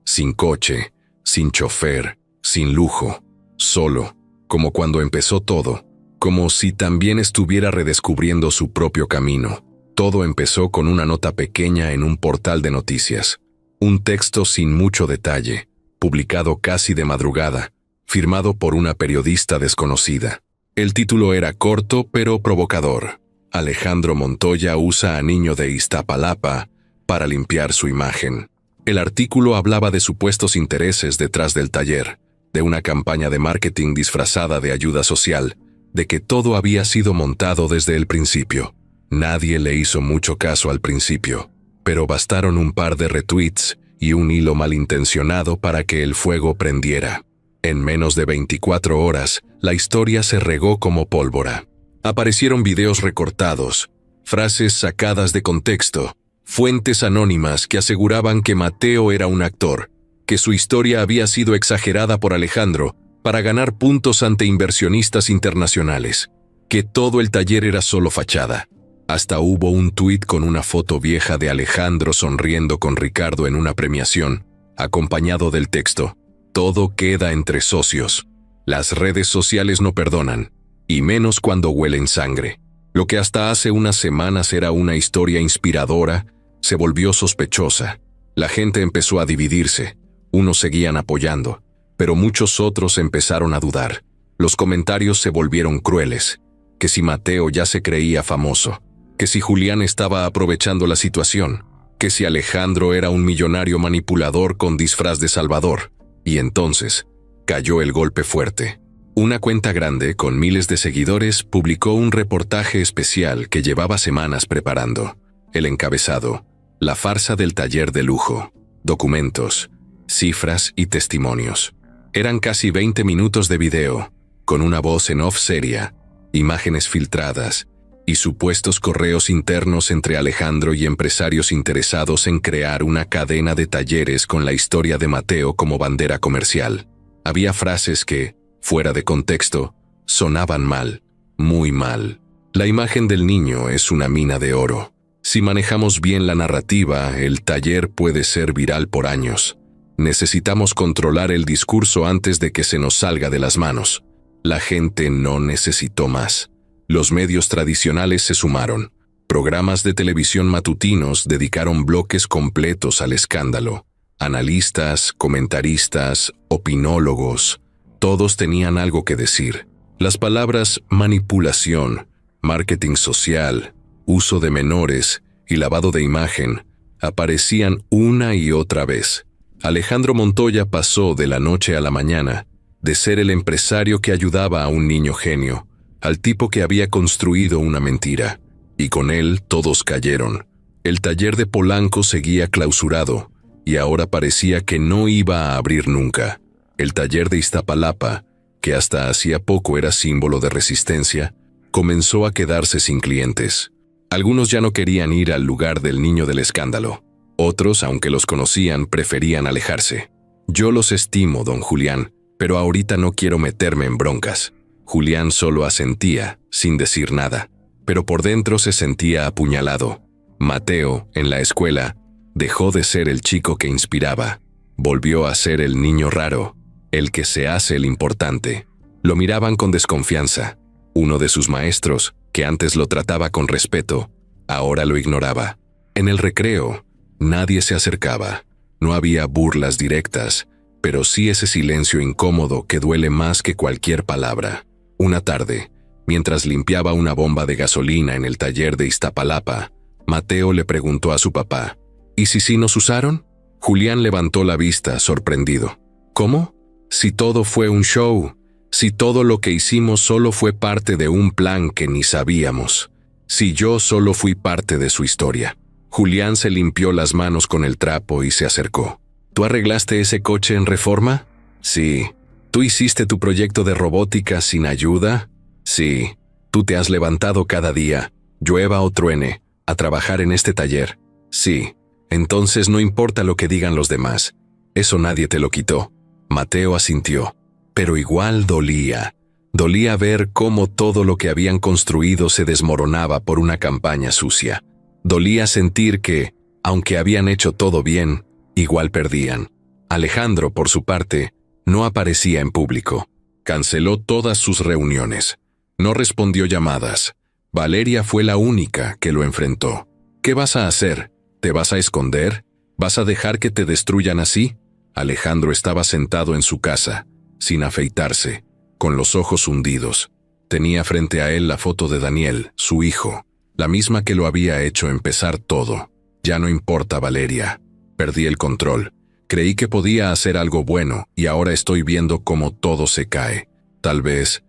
sin coche, sin chofer, sin lujo, solo, como cuando empezó todo, como si también estuviera redescubriendo su propio camino. Todo empezó con una nota pequeña en un portal de noticias, un texto sin mucho detalle, publicado casi de madrugada, firmado por una periodista desconocida. El título era corto pero provocador. Alejandro Montoya usa a niño de Iztapalapa para limpiar su imagen. El artículo hablaba de supuestos intereses detrás del taller, de una campaña de marketing disfrazada de ayuda social, de que todo había sido montado desde el principio. Nadie le hizo mucho caso al principio. pero bastaron un par de retweets y un hilo malintencionado para que el fuego prendiera. En menos de 24 horas, la historia se regó como pólvora. Aparecieron videos recortados, frases sacadas de contexto, fuentes anónimas que aseguraban que Mateo era un actor, que su historia había sido exagerada por Alejandro para ganar puntos ante inversionistas internacionales, que todo el taller era solo fachada. Hasta hubo un tuit con una foto vieja de Alejandro sonriendo con Ricardo en una premiación, acompañado del texto: "Todo queda entre socios. Las redes sociales no perdonan, y menos cuando huelen sangre". Lo que hasta hace unas semanas era una historia inspiradora, se volvió sospechosa. La gente empezó a dividirse. Unos seguían apoyando, pero muchos otros empezaron a dudar. Los comentarios se volvieron crueles, que si Mateo ya se creía famoso, que si Julián estaba aprovechando la situación, que si Alejandro era un millonario manipulador con disfraz de salvador. Y entonces, cayó el golpe fuerte. Una cuenta grande, con miles de seguidores, publicó un reportaje especial que llevaba semanas preparando. El encabezado: "La farsa del taller de lujo. Documentos, cifras y testimonios". Eran casi 20 minutos de video, con una voz en off seria, imágenes filtradas y supuestos correos internos entre Alejandro y empresarios interesados en crear una cadena de talleres con la historia de Mateo como bandera comercial. Había frases que, fuera de contexto, sonaban mal, muy mal. La imagen del niño es una mina de oro. Si manejamos bien la narrativa, el taller puede ser viral por años. Necesitamos controlar el discurso antes de que se nos salga de las manos. La gente no necesitó más. Los medios tradicionales se sumaron. Programas de televisión matutinos dedicaron bloques completos al escándalo. Analistas, comentaristas, opinólogos, todos tenían algo que decir. Las palabras manipulación, marketing social, uso de menores y lavado de imagen aparecían una y otra vez. Alejandro Montoya pasó de la noche a la mañana de ser el empresario que ayudaba a un niño genio, al tipo que había construido una mentira. Y con él todos cayeron. El taller de Polanco seguía clausurado, y ahora parecía que no iba a abrir nunca. El taller de Iztapalapa, que hasta hacía poco era símbolo de resistencia, comenzó a quedarse sin clientes. Algunos ya no querían ir al lugar del niño del escándalo. Otros, aunque los conocían, preferían alejarse. Yo los estimo, don Julián, pero ahorita no quiero meterme en broncas. Julián solo asentía, sin decir nada, pero por dentro se sentía apuñalado. Mateo, en la escuela, dejó de ser el chico que inspiraba. Volvió a ser el niño raro, el que se hace el importante. Lo miraban con desconfianza. Uno de sus maestros, que antes lo trataba con respeto, ahora lo ignoraba. En el recreo, nadie se acercaba. No había burlas directas, pero sí ese silencio incómodo que duele más que cualquier palabra. Una tarde, mientras limpiaba una bomba de gasolina en el taller de Iztapalapa, Mateo le preguntó a su papá: ¿y si sí nos usaron? Julián levantó la vista, sorprendido. ¿Cómo? Si todo fue un show, si todo lo que hicimos solo fue parte de un plan que ni sabíamos, si yo solo fui parte de su historia. Julián se limpió las manos con el trapo y se acercó. ¿Tú arreglaste ese coche en Reforma? Sí. ¿Tú hiciste tu proyecto de robótica sin ayuda? Sí. ¿Tú te has levantado cada día, llueva o truene, a trabajar en este taller? Sí. Entonces no importa lo que digan los demás. Eso nadie te lo quitó. Mateo asintió. Pero igual dolía. Dolía ver cómo todo lo que habían construido se desmoronaba por una campaña sucia. Dolía sentir que, aunque habían hecho todo bien, igual perdían. Alejandro, por su parte, no aparecía en público. Canceló todas sus reuniones. No respondió llamadas. Valeria fue la única que lo enfrentó. ¿Qué vas a hacer? ¿Te vas a esconder? ¿Vas a dejar que te destruyan así? Alejandro estaba sentado en su casa, sin afeitarse, con los ojos hundidos. Tenía frente a él la foto de Daniel, su hijo, la misma que lo había hecho empezar todo. Ya no importa, Valeria. Perdí el control. Creí que podía hacer algo bueno y ahora estoy viendo cómo todo se cae. Tal vez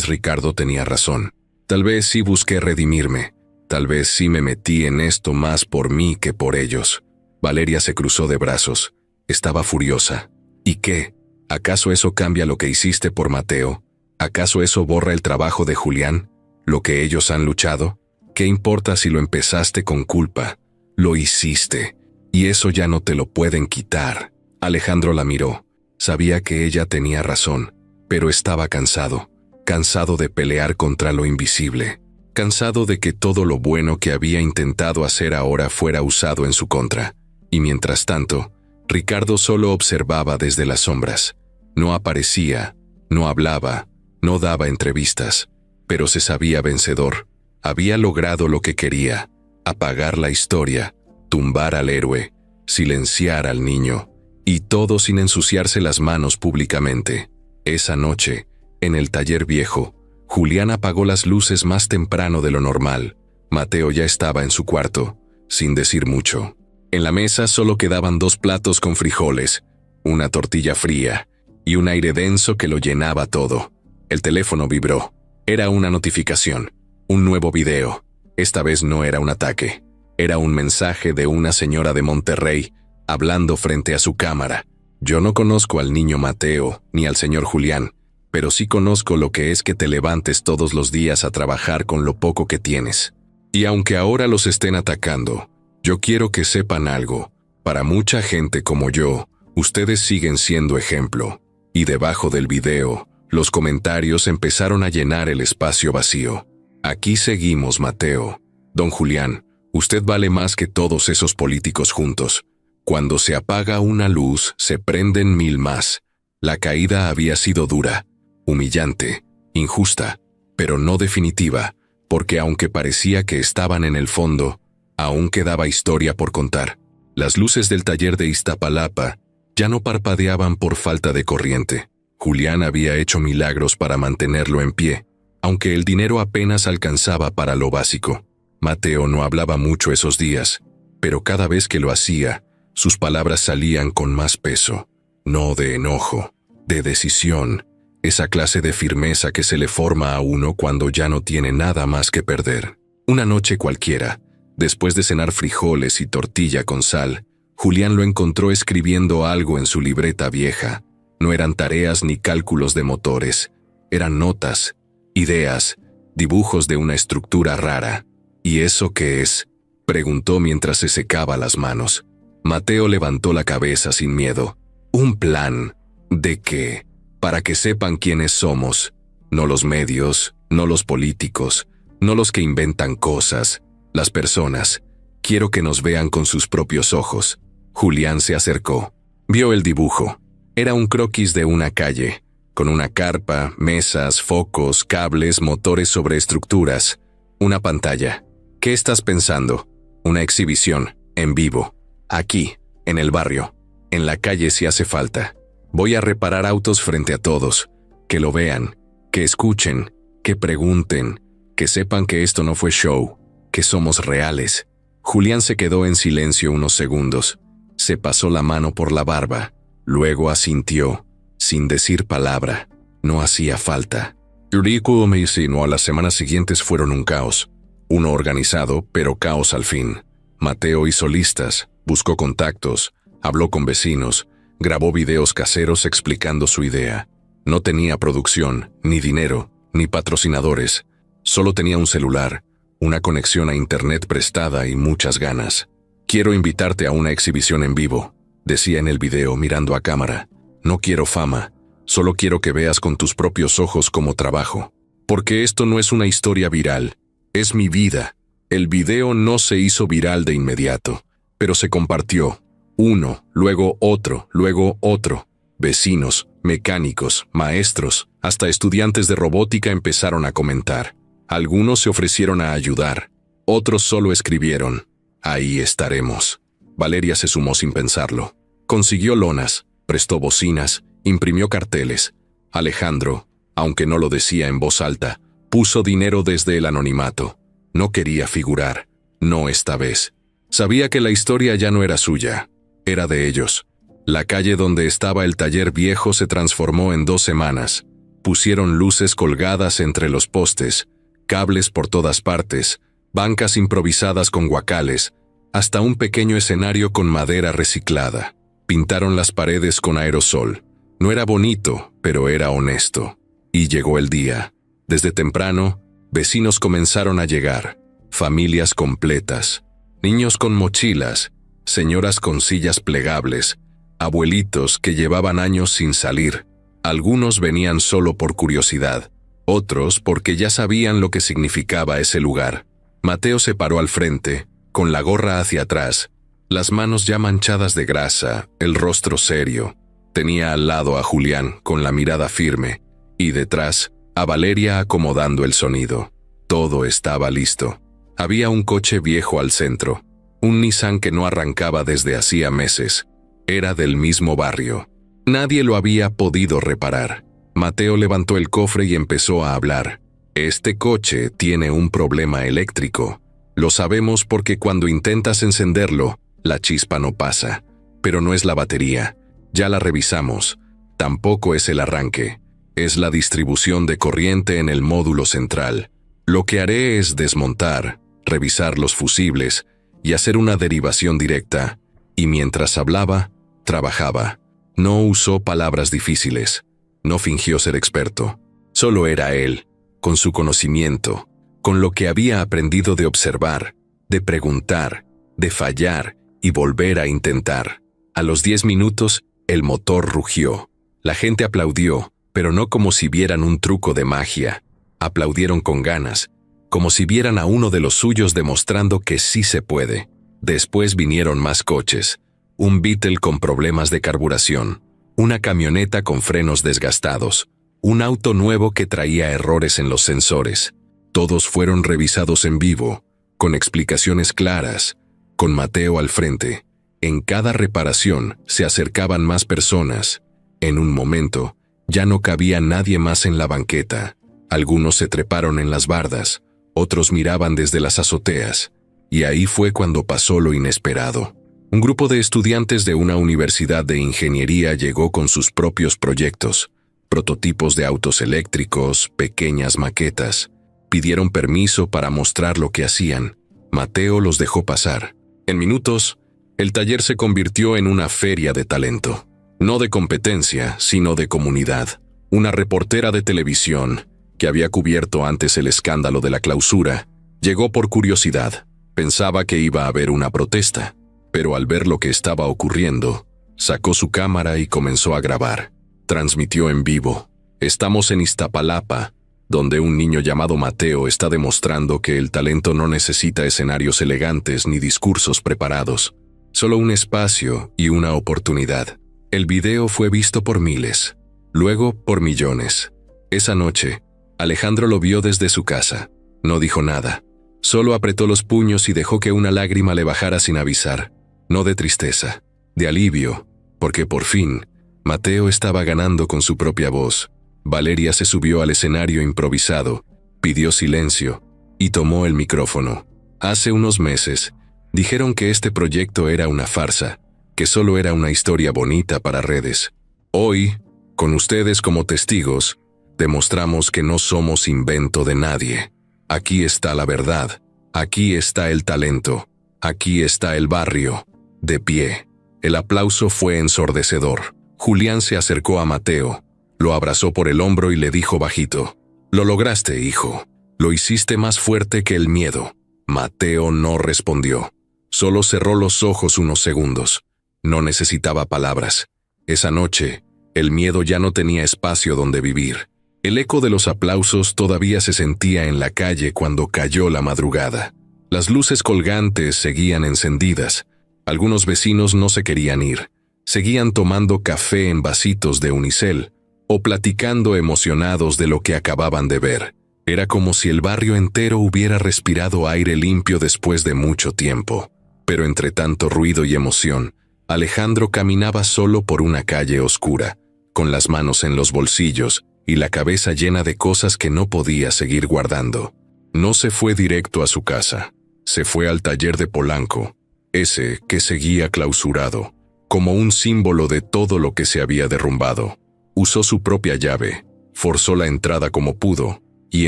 Ricardo tenía razón. Tal vez sí busqué redimirme. Tal vez sí me metí en esto más por mí que por ellos. Valeria se cruzó de brazos. Estaba furiosa. ¿Y qué? ¿Acaso eso cambia lo que hiciste por Mateo? ¿Acaso eso borra el trabajo de Julián? ¿Lo que ellos han luchado? ¿Qué importa si lo empezaste con culpa? Lo hiciste. Y eso ya no te lo pueden quitar. Alejandro la miró. Sabía que ella tenía razón, pero estaba cansado. Cansado de pelear contra lo invisible. Cansado de que todo lo bueno que había intentado hacer ahora fuera usado en su contra. Y mientras tanto, Ricardo solo observaba desde las sombras. No aparecía, no hablaba, no daba entrevistas, pero se sabía vencedor. Había logrado lo que quería: apagar la historia, tumbar al héroe, silenciar al niño, y todo sin ensuciarse las manos públicamente. Esa noche, en el taller viejo, Julián apagó las luces más temprano de lo normal. Mateo ya estaba en su cuarto, sin decir mucho. En la mesa solo quedaban 2 platos con frijoles, una tortilla fría y un aire denso que lo llenaba todo. El teléfono vibró. Era una notificación, un nuevo video. Esta vez no era un ataque. Era un mensaje de una señora de Monterrey, hablando frente a su cámara. Yo no conozco al niño Mateo ni al señor Julián, pero sí conozco lo que es que te levantes todos los días a trabajar con lo poco que tienes. Y aunque ahora los estén atacando, yo quiero que sepan algo. Para mucha gente como yo, ustedes siguen siendo ejemplo. Y debajo del video, los comentarios empezaron a llenar el espacio vacío. Aquí seguimos, Mateo. Don Julián, usted vale más que todos esos políticos juntos. Cuando se apaga una luz, se prenden 1000 más. La caída había sido dura, humillante, injusta, pero no definitiva, porque aunque parecía que estaban en el fondo, aún quedaba historia por contar. Las luces del taller de Iztapalapa ya no parpadeaban por falta de corriente. Julián había hecho milagros para mantenerlo en pie, aunque el dinero apenas alcanzaba para lo básico. Mateo no hablaba mucho esos días, pero cada vez que lo hacía, sus palabras salían con más peso. No de enojo, de decisión, esa clase de firmeza que se le forma a uno cuando ya no tiene nada más que perder. Una noche cualquiera, después de cenar frijoles y tortilla con sal, Julián lo encontró escribiendo algo en su libreta vieja. No eran tareas ni cálculos de motores, eran notas, ideas, dibujos de una estructura rara. ¿Y eso qué es?, preguntó mientras se secaba las manos. Mateo levantó la cabeza sin miedo. Un plan. ¿De qué? Para que sepan quiénes somos. No los medios, no los políticos, no los que inventan cosas, las personas. Quiero que nos vean con sus propios ojos. Julián se acercó. Vio el dibujo. Era un croquis de una calle, con una carpa, mesas, focos, cables, motores sobre estructuras. Una pantalla. ¿Qué estás pensando? Una exhibición, en vivo. Aquí, en el barrio. En la calle si hace falta. Voy a reparar autos frente a todos. Que lo vean, que escuchen, que pregunten, que sepan que esto no fue show, que somos reales. Julián se quedó en silencio unos segundos. Se pasó la mano por la barba. Luego asintió, sin decir palabra. No hacía falta. Eurico me insinuó, las semanas siguientes fueron un caos. Uno organizado, pero caos al fin. Mateo hizo listas, buscó contactos, habló con vecinos, grabó videos caseros explicando su idea. No tenía producción, ni dinero, ni patrocinadores. Solo tenía un celular, una conexión a internet prestada y muchas ganas. Quiero invitarte a una exhibición en vivo, decía en el video mirando a cámara. No quiero fama, solo quiero que veas con tus propios ojos cómo trabajo. Porque esto no es una historia viral, es mi vida. El video no se hizo viral de inmediato, pero se compartió. Uno, luego otro, luego otro. Vecinos, mecánicos, maestros, hasta estudiantes de robótica empezaron a comentar. Algunos se ofrecieron a ayudar, otros solo escribieron: ahí estaremos. Valeria se sumó sin pensarlo. Consiguió lonas, prestó bocinas, imprimió carteles. Alejandro, aunque no lo decía en voz alta, puso dinero desde el anonimato. No quería figurar, no esta vez. Sabía que la historia ya no era suya, era de ellos. La calle donde estaba el taller viejo se transformó en 2 semanas. Pusieron luces colgadas entre los postes, cables por todas partes, bancas improvisadas con guacales, hasta un pequeño escenario con madera reciclada. Pintaron las paredes con aerosol. No era bonito, pero era honesto. Y llegó el día. Desde temprano, vecinos comenzaron a llegar, familias completas, niños con mochilas, señoras con sillas plegables, abuelitos que llevaban años sin salir. Algunos venían solo por curiosidad, otros porque ya sabían lo que significaba ese lugar. Mateo se paró al frente, con la gorra hacia atrás, las manos ya manchadas de grasa, el rostro serio. Tenía al lado a Julián con la mirada firme, y detrás a Valeria acomodando el sonido. Todo estaba listo. Había un coche viejo al centro, un Nissan que no arrancaba desde hacía meses. Era del mismo barrio. Nadie lo había podido reparar. Mateo levantó el cofre y empezó a hablar. Este coche tiene un problema eléctrico. Lo sabemos porque cuando intentas encenderlo, la chispa no pasa. Pero no es la batería. Ya la revisamos. Tampoco es el arranque. Es la distribución de corriente en el módulo central. Lo que haré es desmontar, revisar los fusibles y hacer una derivación directa. Y mientras hablaba, trabajaba. No usó palabras difíciles. No fingió ser experto. Solo era él, con su conocimiento, con lo que había aprendido de observar, de preguntar, de fallar y volver a intentar. A los 10 minutos, el motor rugió. La gente aplaudió, pero no como si vieran un truco de magia. Aplaudieron con ganas, como si vieran a uno de los suyos demostrando que sí se puede. Después vinieron más coches. Un Beetle con problemas de carburación, una camioneta con frenos desgastados, un auto nuevo que traía errores en los sensores. Todos fueron revisados en vivo, con explicaciones claras, con Mateo al frente. En cada reparación se acercaban más personas. En un momento, ya no cabía nadie más en la banqueta. Algunos se treparon en las bardas, otros miraban desde las azoteas. Y ahí fue cuando pasó lo inesperado. Un grupo de estudiantes de una universidad de ingeniería llegó con sus propios proyectos, prototipos de autos eléctricos, pequeñas maquetas. Pidieron permiso para mostrar lo que hacían. Mateo los dejó pasar. En minutos, el taller se convirtió en una feria de talento. No de competencia, sino de comunidad. Una reportera de televisión, que había cubierto antes el escándalo de la clausura, llegó por curiosidad. Pensaba que iba a haber una protesta, pero al ver lo que estaba ocurriendo, sacó su cámara y comenzó a grabar. Transmitió en vivo. Estamos en Iztapalapa, donde un niño llamado Mateo está demostrando que el talento no necesita escenarios elegantes ni discursos preparados, solo un espacio y una oportunidad. El video fue visto por miles, luego por millones. Esa noche, Alejandro lo vio desde su casa. No dijo nada. Solo apretó los puños y dejó que una lágrima le bajara sin avisar. No de tristeza, de alivio, porque por fin, Mateo estaba ganando con su propia voz. Valeria se subió al escenario improvisado, pidió silencio y tomó el micrófono. Hace unos meses, dijeron que este proyecto era una farsa, que solo era una historia bonita para redes. Hoy, con ustedes como testigos, demostramos que no somos invento de nadie. Aquí está la verdad, aquí está el talento, aquí está el barrio, de pie. El aplauso fue ensordecedor. Julián se acercó a Mateo, lo abrazó por el hombro y le dijo bajito: «Lo lograste, hijo. Lo hiciste más fuerte que el miedo». Mateo no respondió. Solo cerró los ojos unos segundos. No necesitaba palabras. Esa noche, el miedo ya no tenía espacio donde vivir. El eco de los aplausos todavía se sentía en la calle cuando cayó la madrugada. Las luces colgantes seguían encendidas. Algunos vecinos no se querían ir. Seguían tomando café en vasitos de unicel o platicando emocionados de lo que acababan de ver. Era como si el barrio entero hubiera respirado aire limpio después de mucho tiempo. Pero entre tanto ruido y emoción, Alejandro caminaba solo por una calle oscura, con las manos en los bolsillos y la cabeza llena de cosas que no podía seguir guardando. No se fue directo a su casa. Se fue al taller de Polanco, ese que seguía clausurado, como un símbolo de todo lo que se había derrumbado. Usó su propia llave, forzó la entrada como pudo, y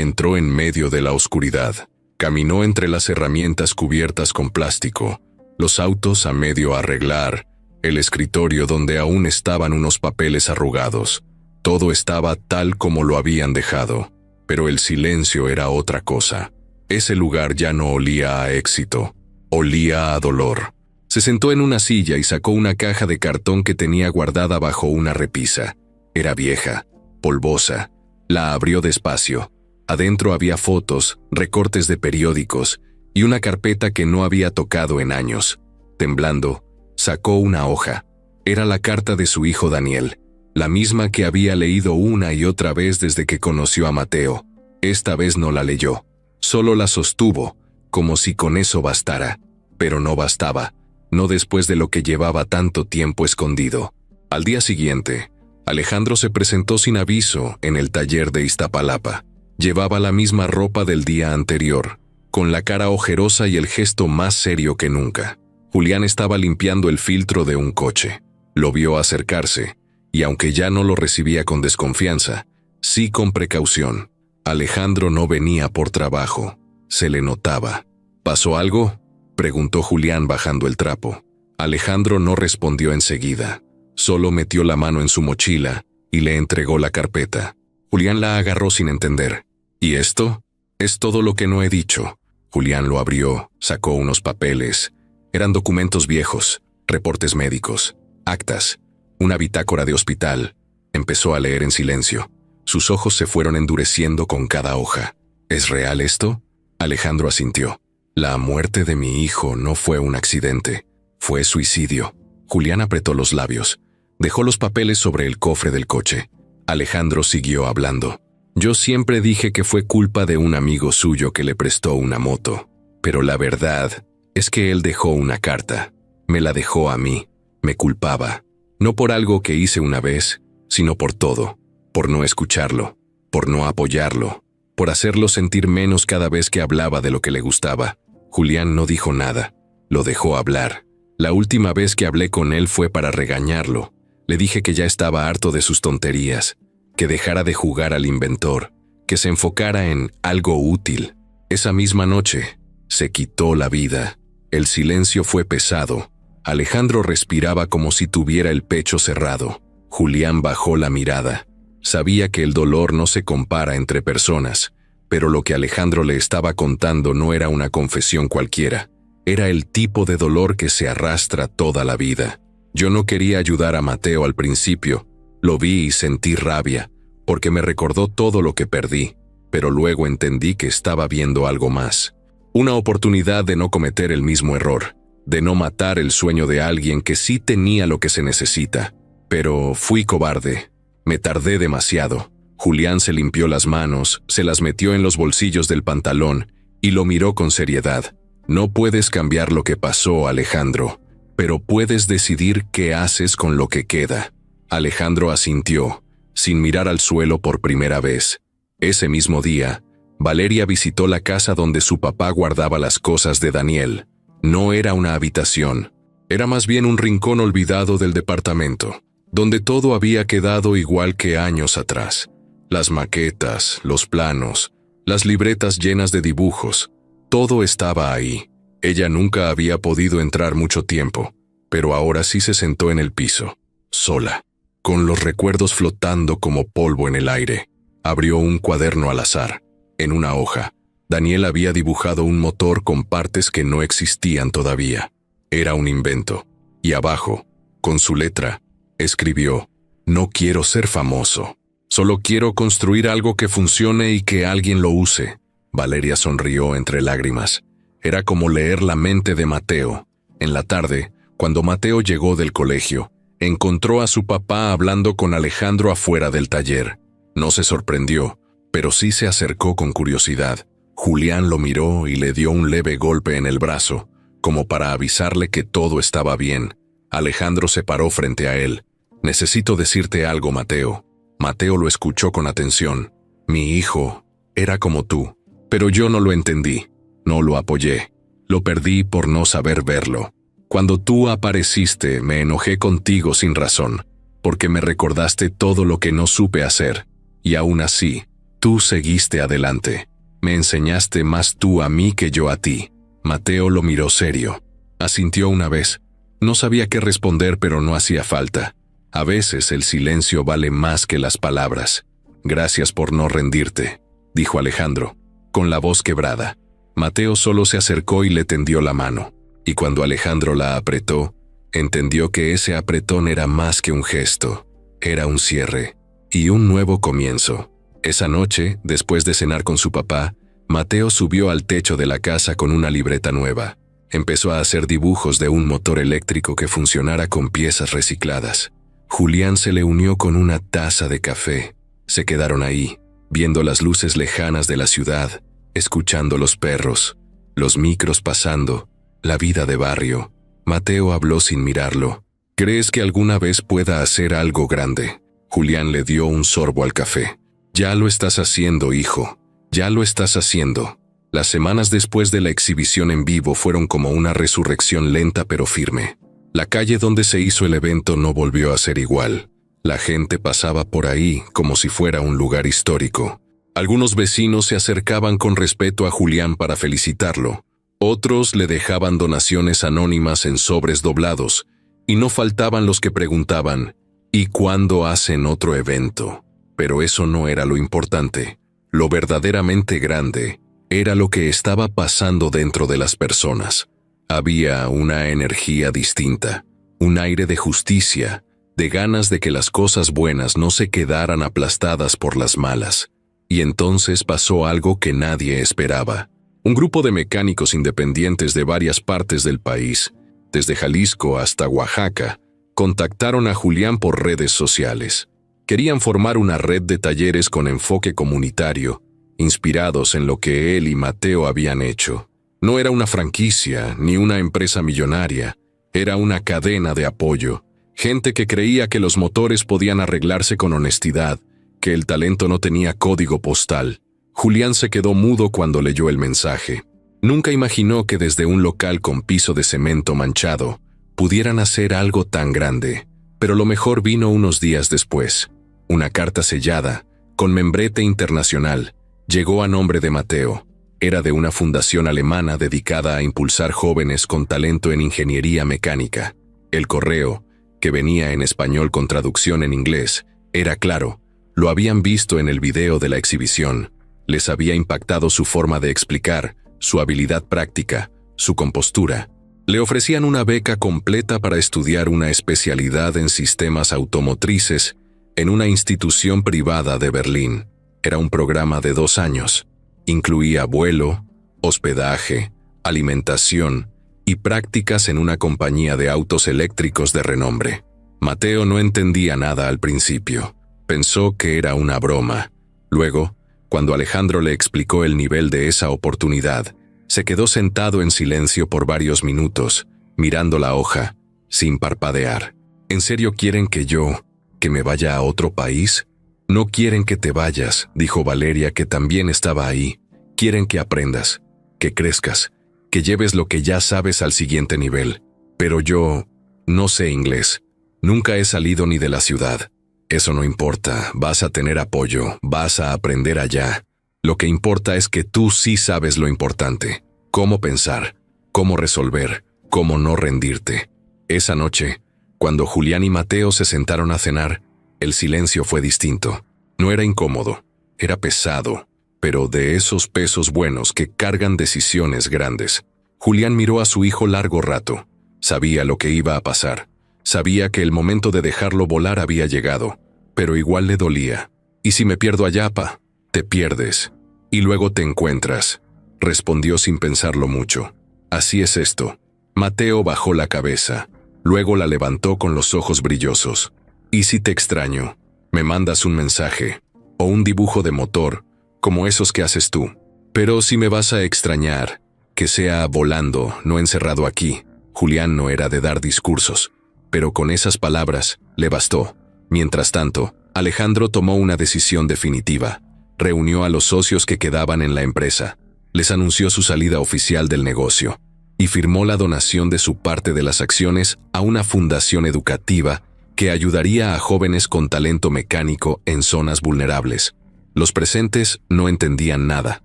entró en medio de la oscuridad. Caminó entre las herramientas cubiertas con plástico, los autos a medio arreglar, el escritorio donde aún estaban unos papeles arrugados. Todo estaba tal como lo habían dejado, pero el silencio era otra cosa. Ese lugar ya no olía a éxito, olía a dolor. Se sentó en una silla y sacó una caja de cartón que tenía guardada bajo una repisa. Era vieja, polvosa. La abrió despacio. Adentro había fotos, recortes de periódicos y una carpeta que no había tocado en años. Temblando, sacó una hoja. Era la carta de su hijo Daniel, la misma que había leído una y otra vez desde que conoció a Mateo. Esta vez no la leyó, solo la sostuvo, como si con eso bastara. Pero no bastaba, no después de lo que llevaba tanto tiempo escondido. Al día siguiente, Alejandro se presentó sin aviso en el taller de Iztapalapa. Llevaba la misma ropa del día anterior, con la cara ojerosa y el gesto más serio que nunca. Julián estaba limpiando el filtro de un coche. Lo vio acercarse, y aunque ya no lo recibía con desconfianza, sí con precaución. Alejandro no venía por trabajo. Se le notaba. ¿Pasó algo?, preguntó Julián bajando el trapo. Alejandro no respondió enseguida. Solo metió la mano en su mochila y le entregó la carpeta. Julián la agarró sin entender. ¿Y esto? Es todo lo que no he dicho. Julián lo abrió, sacó unos papeles. Eran documentos viejos, reportes médicos, actas, una bitácora de hospital. Empezó a leer en silencio. Sus ojos se fueron endureciendo con cada hoja. ¿Es real esto? Alejandro asintió. La muerte de mi hijo no fue un accidente, fue suicidio. Julián apretó los labios. Dejó los papeles sobre el cofre del coche. Alejandro siguió hablando. Yo siempre dije que fue culpa de un amigo suyo que le prestó una moto. Pero la verdad es que él dejó una carta. Me la dejó a mí. Me culpaba. No por algo que hice una vez, sino por todo. Por no escucharlo. Por no apoyarlo. Por hacerlo sentir menos cada vez que hablaba de lo que le gustaba. Julián no dijo nada. Lo dejó hablar. La última vez que hablé con él fue para regañarlo. Le dije que ya estaba harto de sus tonterías, que dejara de jugar al inventor, que se enfocara en algo útil. Esa misma noche, se quitó la vida. El silencio fue pesado. Alejandro respiraba como si tuviera el pecho cerrado. Julián bajó la mirada. Sabía que el dolor no se compara entre personas, pero lo que Alejandro le estaba contando no era una confesión cualquiera. Era el tipo de dolor que se arrastra toda la vida. Yo no quería ayudar a Mateo al principio. Lo vi y sentí rabia, porque me recordó todo lo que perdí, pero luego entendí que estaba viendo algo más. Una oportunidad de no cometer el mismo error, de no matar el sueño de alguien que sí tenía lo que se necesita. Pero fui cobarde. Me tardé demasiado. Julián se limpió las manos, se las metió en los bolsillos del pantalón y lo miró con seriedad. No puedes cambiar lo que pasó, Alejandro, pero puedes decidir qué haces con lo que queda. Alejandro asintió, sin mirar al suelo por primera vez. Ese mismo día, Valeria visitó la casa donde su papá guardaba las cosas de Daniel. No era una habitación, era más bien un rincón olvidado del departamento, donde todo había quedado igual que años atrás. Las maquetas, los planos, las libretas llenas de dibujos, todo estaba ahí. Ella nunca había podido entrar mucho tiempo, pero ahora sí se sentó en el piso, sola, con los recuerdos flotando como polvo en el aire. Abrió un cuaderno al azar. En una hoja, Daniel había dibujado un motor con partes que no existían todavía. Era un invento. Y abajo, con su letra, escribió: «No quiero ser famoso. Solo quiero construir algo que funcione y que alguien lo use». Valeria sonrió entre lágrimas. Era como leer la mente de Mateo. En la tarde, cuando Mateo llegó del colegio, encontró a su papá hablando con Alejandro afuera del taller. No se sorprendió, pero sí se acercó con curiosidad. Julián lo miró y le dio un leve golpe en el brazo, como para avisarle que todo estaba bien. Alejandro se paró frente a él. «Necesito decirte algo, Mateo». Mateo lo escuchó con atención. «Mi hijo era como tú, pero yo no lo entendí, no lo apoyé. Lo perdí por no saber verlo. Cuando tú apareciste, me enojé contigo sin razón, porque me recordaste todo lo que no supe hacer. Y aún así, tú seguiste adelante. Me enseñaste más tú a mí que yo a ti. Mateo lo miró serio. Asintió una vez. No sabía qué responder, pero no hacía falta. A veces el silencio vale más que las palabras. Gracias por no rendirte, dijo Alejandro, con la voz quebrada. Mateo solo se acercó y le tendió la mano. Y cuando Alejandro la apretó, entendió que ese apretón era más que un gesto. Era un cierre y un nuevo comienzo. Esa noche, después de cenar con su papá, Mateo subió al techo de la casa con una libreta nueva. Empezó a hacer dibujos de un motor eléctrico que funcionara con piezas recicladas. Julián se le unió con una taza de café. Se quedaron ahí, viendo las luces lejanas de la ciudad, escuchando los perros, los micros pasando, la vida de barrio. Mateo habló sin mirarlo. ¿Crees que alguna vez pueda hacer algo grande? Julián le dio un sorbo al café. Ya lo estás haciendo, hijo. Ya lo estás haciendo. Las semanas después de la exhibición en vivo fueron como una resurrección lenta pero firme. La calle donde se hizo el evento no volvió a ser igual. La gente pasaba por ahí como si fuera un lugar histórico. Algunos vecinos se acercaban con respeto a Julián para felicitarlo. Otros le dejaban donaciones anónimas en sobres doblados, y no faltaban los que preguntaban, ¿y cuándo hacen otro evento? Pero eso no era lo importante. Lo verdaderamente grande era lo que estaba pasando dentro de las personas. Había una energía distinta, un aire de justicia, de ganas de que las cosas buenas no se quedaran aplastadas por las malas. Y entonces pasó algo que nadie esperaba. Un grupo de mecánicos independientes de varias partes del país, desde Jalisco hasta Oaxaca, contactaron a Julián por redes sociales. Querían formar una red de talleres con enfoque comunitario, inspirados en lo que él y Mateo habían hecho. No era una franquicia ni una empresa millonaria, era una cadena de apoyo. Gente que creía que los motores podían arreglarse con honestidad, que el talento no tenía código postal. Julián se quedó mudo cuando leyó el mensaje. Nunca imaginó que desde un local con piso de cemento manchado pudieran hacer algo tan grande. Pero lo mejor vino unos días después. Una carta sellada, con membrete internacional, llegó a nombre de Mateo. Era de una fundación alemana dedicada a impulsar jóvenes con talento en ingeniería mecánica. El correo, que venía en español con traducción en inglés, era claro. Lo habían visto en el video de la exhibición. Les había impactado su forma de explicar, su habilidad práctica, su compostura. Le ofrecían una beca completa para estudiar una especialidad en sistemas automotrices en una institución privada de Berlín. Era un programa de 2 años. Incluía vuelo, hospedaje, alimentación y prácticas en una compañía de autos eléctricos de renombre. Mateo no entendía nada al principio. Pensó que era una broma. Luego, cuando Alejandro le explicó el nivel de esa oportunidad, se quedó sentado en silencio por varios minutos, mirando la hoja, sin parpadear. ¿En serio quieren que me vaya a otro país? No quieren que te vayas, dijo Valeria, que también estaba ahí. Quieren que aprendas, que crezcas, que lleves lo que ya sabes al siguiente nivel. Pero yo no sé inglés. Nunca he salido ni de la ciudad. Eso no importa, vas a tener apoyo, vas a aprender allá. Lo que importa es que tú sí sabes lo importante. Cómo pensar, cómo resolver, cómo no rendirte. Esa noche, cuando Julián y Mateo se sentaron a cenar, el silencio fue distinto. No era incómodo, era pesado, pero de esos pesos buenos que cargan decisiones grandes. Julián miró a su hijo largo rato. Sabía lo que iba a pasar. Sabía que el momento de dejarlo volar había llegado, pero igual le dolía. ¿Y si me pierdo allá, pa? Te pierdes. Y luego te encuentras, respondió sin pensarlo mucho. Así es esto. Mateo bajó la cabeza. Luego la levantó con los ojos brillosos. ¿Y si te extraño? Me mandas un mensaje, o un dibujo de motor, como esos que haces tú. Pero si me vas a extrañar, que sea volando, no encerrado aquí. Julián no era de dar discursos, pero con esas palabras le bastó. Mientras tanto, Alejandro tomó una decisión definitiva. Reunió a los socios que quedaban en la empresa, les anunció su salida oficial del negocio y firmó la donación de su parte de las acciones a una fundación educativa que ayudaría a jóvenes con talento mecánico en zonas vulnerables. Los presentes no entendían nada.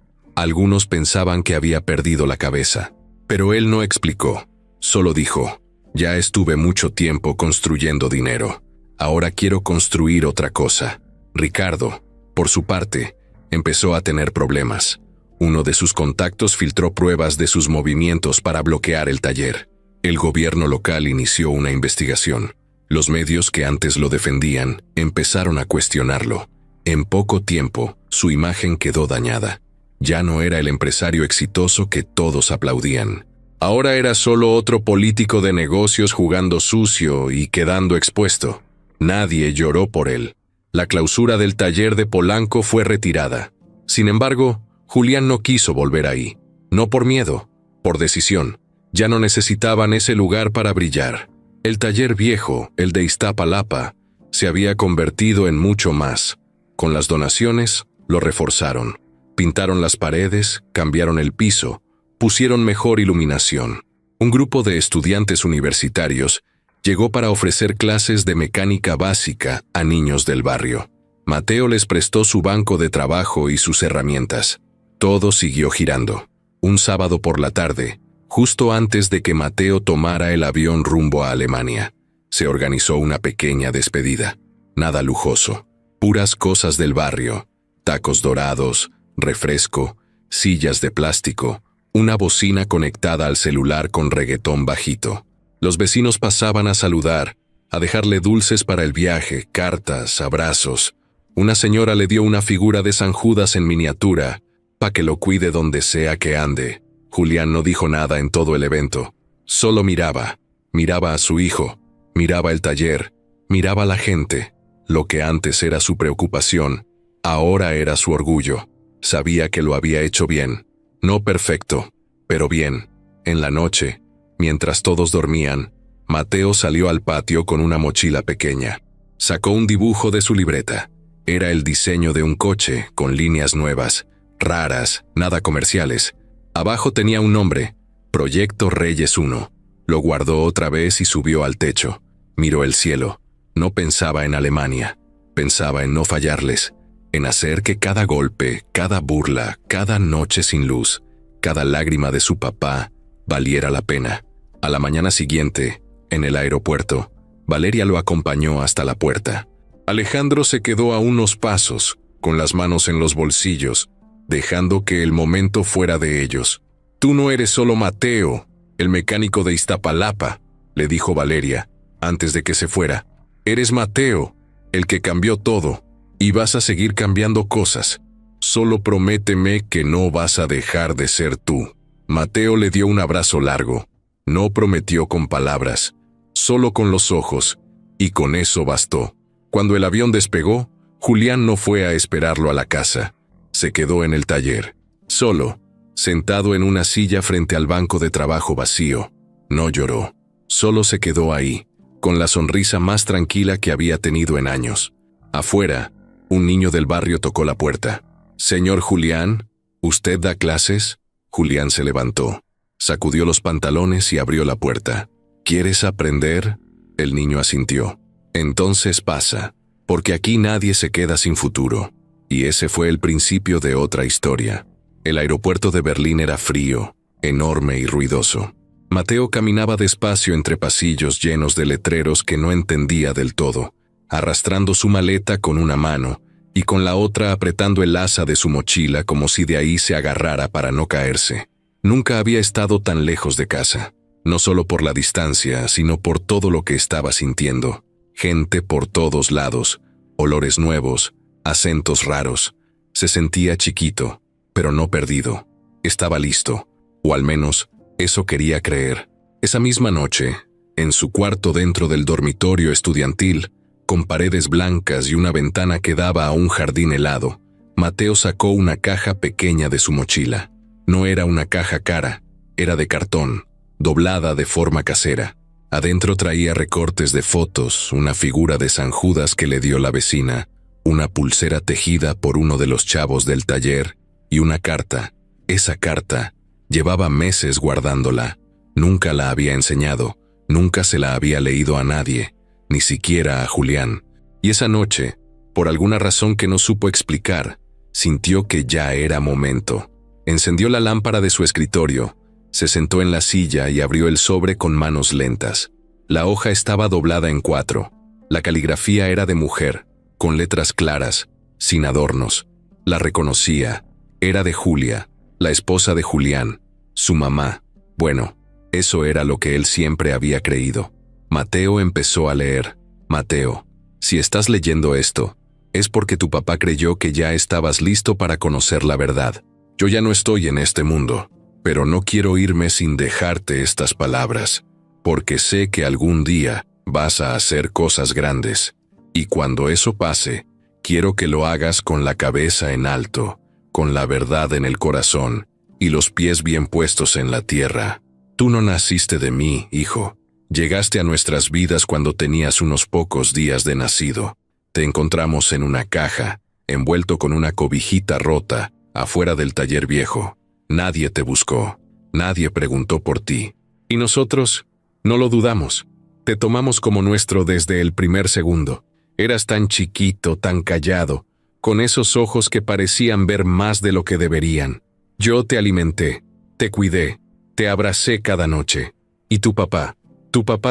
Algunos pensaban que había perdido la cabeza, pero él no explicó. Solo dijo: ya estuve mucho tiempo construyendo dinero. Ahora quiero construir otra cosa. Ricardo, por su parte, empezó a tener problemas. Uno de sus contactos filtró pruebas de sus movimientos para bloquear el taller. El gobierno local inició una investigación. Los medios que antes lo defendían empezaron a cuestionarlo. En poco tiempo, su imagen quedó dañada. Ya no era el empresario exitoso que todos aplaudían. Ahora era solo otro político de negocios jugando sucio y quedando expuesto. Nadie lloró por él. La clausura del taller de Polanco fue retirada. Sin embargo, Julián no quiso volver ahí. No por miedo, por decisión. Ya no necesitaban ese lugar para brillar. El taller viejo, el de Iztapalapa, se había convertido en mucho más. Con las donaciones, lo reforzaron. Pintaron las paredes, cambiaron el piso, pusieron mejor iluminación. Un grupo de estudiantes universitarios llegó para ofrecer clases de mecánica básica a niños del barrio. Mateo les prestó su banco de trabajo y sus herramientas. Todo siguió girando. Un sábado por la tarde, justo antes de que Mateo tomara el avión rumbo a Alemania, se organizó una pequeña despedida. Nada lujoso, puras cosas del barrio: tacos dorados, refresco, sillas de plástico, una bocina conectada al celular con reggaetón bajito. Los vecinos pasaban a saludar, a dejarle dulces para el viaje, cartas, abrazos. Una señora le dio una figura de San Judas en miniatura, pa' que lo cuide donde sea que ande. Julián no dijo nada en todo el evento. Solo miraba. Miraba a su hijo, miraba el taller, miraba a la gente. Lo que antes era su preocupación, ahora era su orgullo. Sabía que lo había hecho bien. No perfecto, pero bien. En la noche, mientras todos dormían, Mateo salió al patio con una mochila pequeña. Sacó un dibujo de su libreta. Era el diseño de un coche, con líneas nuevas, raras, nada comerciales. Abajo tenía un nombre: Proyecto Reyes 1. Lo guardó otra vez y subió al techo. Miró el cielo. No pensaba en Alemania. Pensaba en no fallarles, en hacer que cada golpe, cada burla, cada noche sin luz, cada lágrima de su papá valiera la pena. A la mañana siguiente, en el aeropuerto, Valeria lo acompañó hasta la puerta. Alejandro se quedó a unos pasos, con las manos en los bolsillos, dejando que el momento fuera de ellos. «Tú no eres solo Mateo, el mecánico de Iztapalapa», le dijo Valeria, antes de que se fuera. «Eres Mateo, el que cambió todo, y vas a seguir cambiando cosas. Solo prométeme que no vas a dejar de ser tú». Mateo le dio un abrazo largo. No prometió con palabras, solo con los ojos, y con eso bastó. Cuando el avión despegó, Julián no fue a esperarlo a la casa. Se quedó en el taller, solo, sentado en una silla frente al banco de trabajo vacío. No lloró, solo se quedó ahí, con la sonrisa más tranquila que había tenido en años. Afuera, un niño del barrio tocó la puerta. «Señor Julián, ¿usted da clases?» Julián se levantó, sacudió los pantalones y abrió la puerta. «¿Quieres aprender?» El niño asintió. «Entonces pasa, porque aquí nadie se queda sin futuro». Y ese fue el principio de otra historia. El aeropuerto de Berlín era frío, enorme y ruidoso. Mateo caminaba despacio entre pasillos llenos de letreros que no entendía del todo, arrastrando su maleta con una mano y con la otra apretando el asa de su mochila como si de ahí se agarrara para no caerse. Nunca había estado tan lejos de casa, no solo por la distancia, sino por todo lo que estaba sintiendo. Gente por todos lados, olores nuevos, acentos raros. Se sentía chiquito, pero no perdido. Estaba listo, o al menos eso quería creer. Esa misma noche, en su cuarto dentro del dormitorio estudiantil, con paredes blancas y una ventana que daba a un jardín helado, Mateo sacó una caja pequeña de su mochila. No era una caja cara, era de cartón, doblada de forma casera. Adentro traía recortes de fotos, una figura de San Judas que le dio la vecina, una pulsera tejida por uno de los chavos del taller y una carta. Esa carta, llevaba meses guardándola. Nunca la había enseñado, nunca se la había leído a nadie, ni siquiera a Julián. Y esa noche, por alguna razón que no supo explicar, sintió que ya era momento. Encendió la lámpara de su escritorio, se sentó en la silla y abrió el sobre con manos lentas. La hoja estaba doblada en 4. La caligrafía era de mujer, con letras claras, sin adornos. La reconocía. Era de Julia, la esposa de Julián, su mamá. Bueno, eso era lo que él siempre había creído. Mateo empezó a leer. Mateo, si estás leyendo esto, es porque tu papá creyó que ya estabas listo para conocer la verdad. Yo ya no estoy en este mundo, pero no quiero irme sin dejarte estas palabras, porque sé que algún día vas a hacer cosas grandes, y cuando eso pase, quiero que lo hagas con la cabeza en alto, con la verdad en el corazón y los pies bien puestos en la tierra. Tú no naciste de mí, hijo. Llegaste a nuestras vidas cuando tenías unos pocos días de nacido. Te encontramos en una caja, envuelto con una cobijita rota, afuera del taller viejo. Nadie te buscó, nadie preguntó por ti. Y nosotros no lo dudamos. Te tomamos como nuestro desde el primer segundo. Eras tan chiquito, tan callado, con esos ojos que parecían ver más de lo que deberían. Yo te alimenté, te cuidé, te abracé cada noche. Y tu papá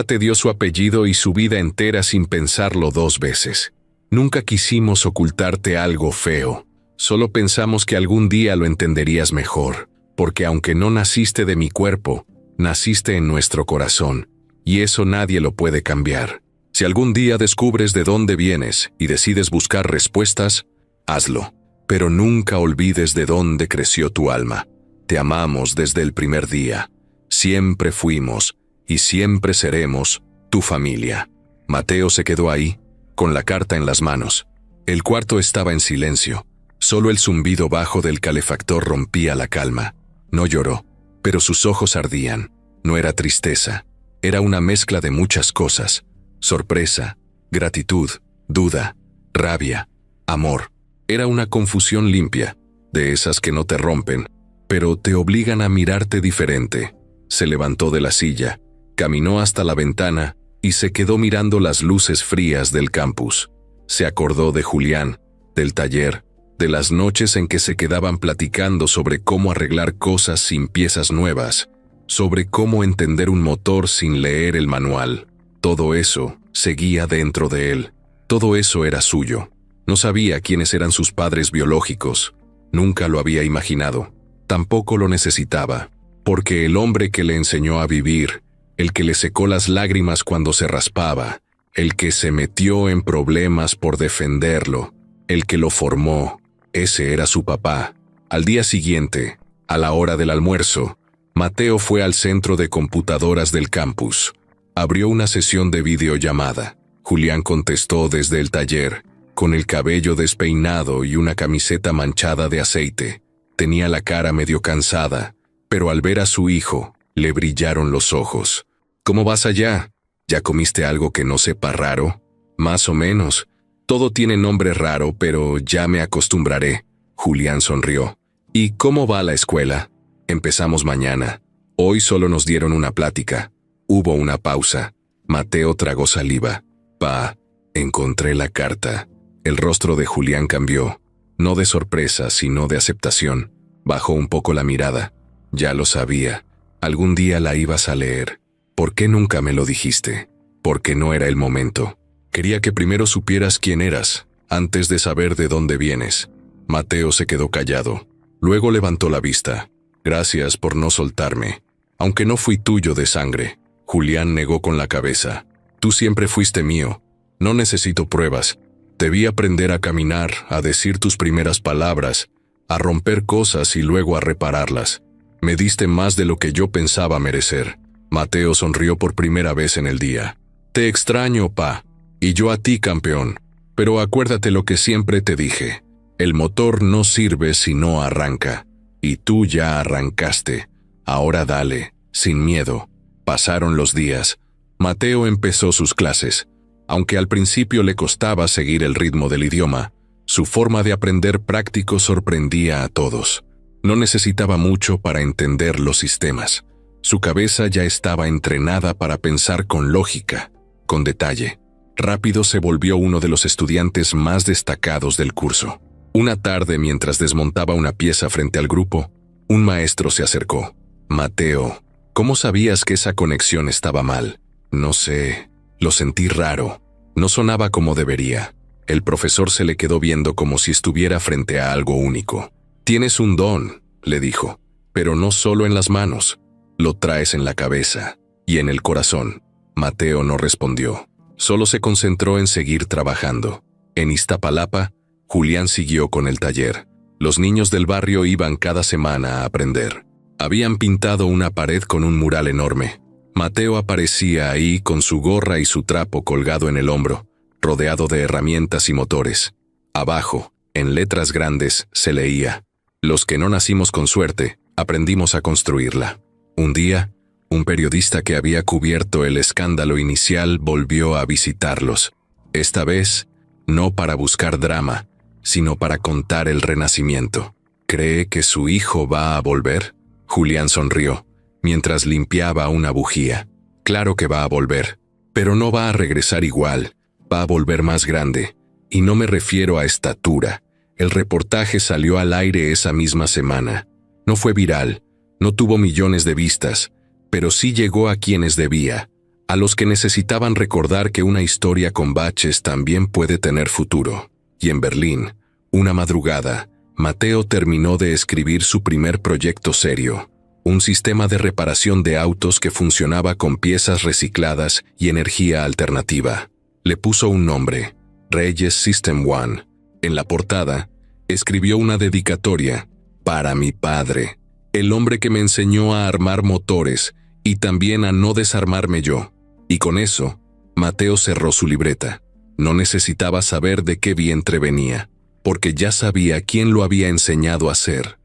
te dio su apellido y su vida entera sin pensarlo 2 veces. Nunca quisimos ocultarte algo feo. Solo pensamos que algún día lo entenderías mejor, porque aunque no naciste de mi cuerpo, naciste en nuestro corazón, y eso nadie lo puede cambiar. Si algún día descubres de dónde vienes y decides buscar respuestas, hazlo, pero nunca olvides de dónde creció tu alma. Te amamos desde el primer día. Siempre fuimos y siempre seremos tu familia. Mateo se quedó ahí, con la carta en las manos. El cuarto estaba en silencio. Solo el zumbido bajo del calefactor rompía la calma. No lloró, pero sus ojos ardían. No era tristeza, era una mezcla de muchas cosas. Sorpresa, gratitud, duda, rabia, amor. Era una confusión limpia, de esas que no te rompen, pero te obligan a mirarte diferente. Se levantó de la silla, caminó hasta la ventana y se quedó mirando las luces frías del campus. Se acordó de Julián, del taller, de las noches en que se quedaban platicando sobre cómo arreglar cosas sin piezas nuevas, sobre cómo entender un motor sin leer el manual. Todo eso seguía dentro de él. Todo eso era suyo. No sabía quiénes eran sus padres biológicos. Nunca lo había imaginado. Tampoco lo necesitaba, porque el hombre que le enseñó a vivir, el que le secó las lágrimas cuando se raspaba, el que se metió en problemas por defenderlo, el que lo formó, ese era su papá. Al día siguiente, a la hora del almuerzo, Mateo fue al centro de computadoras del campus. Abrió una sesión de videollamada. Julián contestó desde el taller, con el cabello despeinado y una camiseta manchada de aceite. Tenía la cara medio cansada, pero al ver a su hijo, le brillaron los ojos. ¿Cómo vas allá? ¿Ya comiste algo que no sepa raro? Más o menos. Todo tiene nombre raro, pero ya me acostumbraré. Julián sonrió. ¿Y cómo va la escuela? Empezamos mañana. Hoy solo nos dieron una plática. Hubo una pausa. Mateo tragó saliva. Pa, encontré la carta. El rostro de Julián cambió. No de sorpresa, sino de aceptación. Bajó un poco la mirada. Ya lo sabía. Algún día la ibas a leer. ¿Por qué nunca me lo dijiste? Porque no era el momento. Quería que primero supieras quién eras, antes de saber de dónde vienes. Mateo se quedó callado. Luego levantó la vista. Gracias por no soltarme. Aunque no fui tuyo de sangre. Julián negó con la cabeza. Tú siempre fuiste mío. No necesito pruebas. Debí aprender a caminar, a decir tus primeras palabras, a romper cosas y luego a repararlas. Me diste más de lo que yo pensaba merecer. Mateo sonrió por primera vez en el día. Te extraño, pa. Y yo a ti, campeón. Pero acuérdate lo que siempre te dije. El motor no sirve si no arranca. Y tú ya arrancaste. Ahora dale, sin miedo. Pasaron los días. Mateo empezó sus clases. Aunque al principio le costaba seguir el ritmo del idioma, su forma de aprender práctico sorprendía a todos. No necesitaba mucho para entender los sistemas. Su cabeza ya estaba entrenada para pensar con lógica, con detalle. Rápido se volvió uno de los estudiantes más destacados del curso. Una tarde, mientras desmontaba una pieza frente al grupo, Un maestro se acercó. Mateo, ¿cómo sabías que esa conexión estaba mal? No sé, lo sentí raro. No sonaba como debería. El profesor se le quedó viendo como si estuviera frente a algo único. Tienes un don, le dijo, pero no solo en las manos. Lo traes en la cabeza y en el corazón. Mateo no respondió. Solo se concentró en seguir trabajando. En Iztapalapa, Julián siguió con el taller. Los niños del barrio iban cada semana a aprender. Habían pintado una pared con un mural enorme. Mateo aparecía ahí con su gorra y su trapo colgado en el hombro, rodeado de herramientas y motores. Abajo, en letras grandes, se leía: los que no nacimos con suerte, aprendimos a construirla. Un día, un periodista que había cubierto el escándalo inicial volvió a visitarlos. Esta vez, no para buscar drama, sino para contar el renacimiento. ¿Cree que su hijo va a volver? Julián sonrió, mientras limpiaba una bujía. Claro que va a volver, pero no va a regresar igual, va a volver más grande. Y no me refiero a estatura. El reportaje salió al aire esa misma semana. No fue viral, no tuvo millones de vistas, pero sí llegó a quienes debía, a los que necesitaban recordar que una historia con baches también puede tener futuro. Y en Berlín, una madrugada, Mateo terminó de escribir su primer proyecto serio, un sistema de reparación de autos que funcionaba con piezas recicladas y energía alternativa. Le puso un nombre: Reyes System One. En la portada, escribió una dedicatoria: para mi padre, el hombre que me enseñó a armar motores y también a no desarmarme yo. Y con eso, Mateo cerró su libreta. No necesitaba saber de qué vientre venía, porque ya sabía quién lo había enseñado a hacer.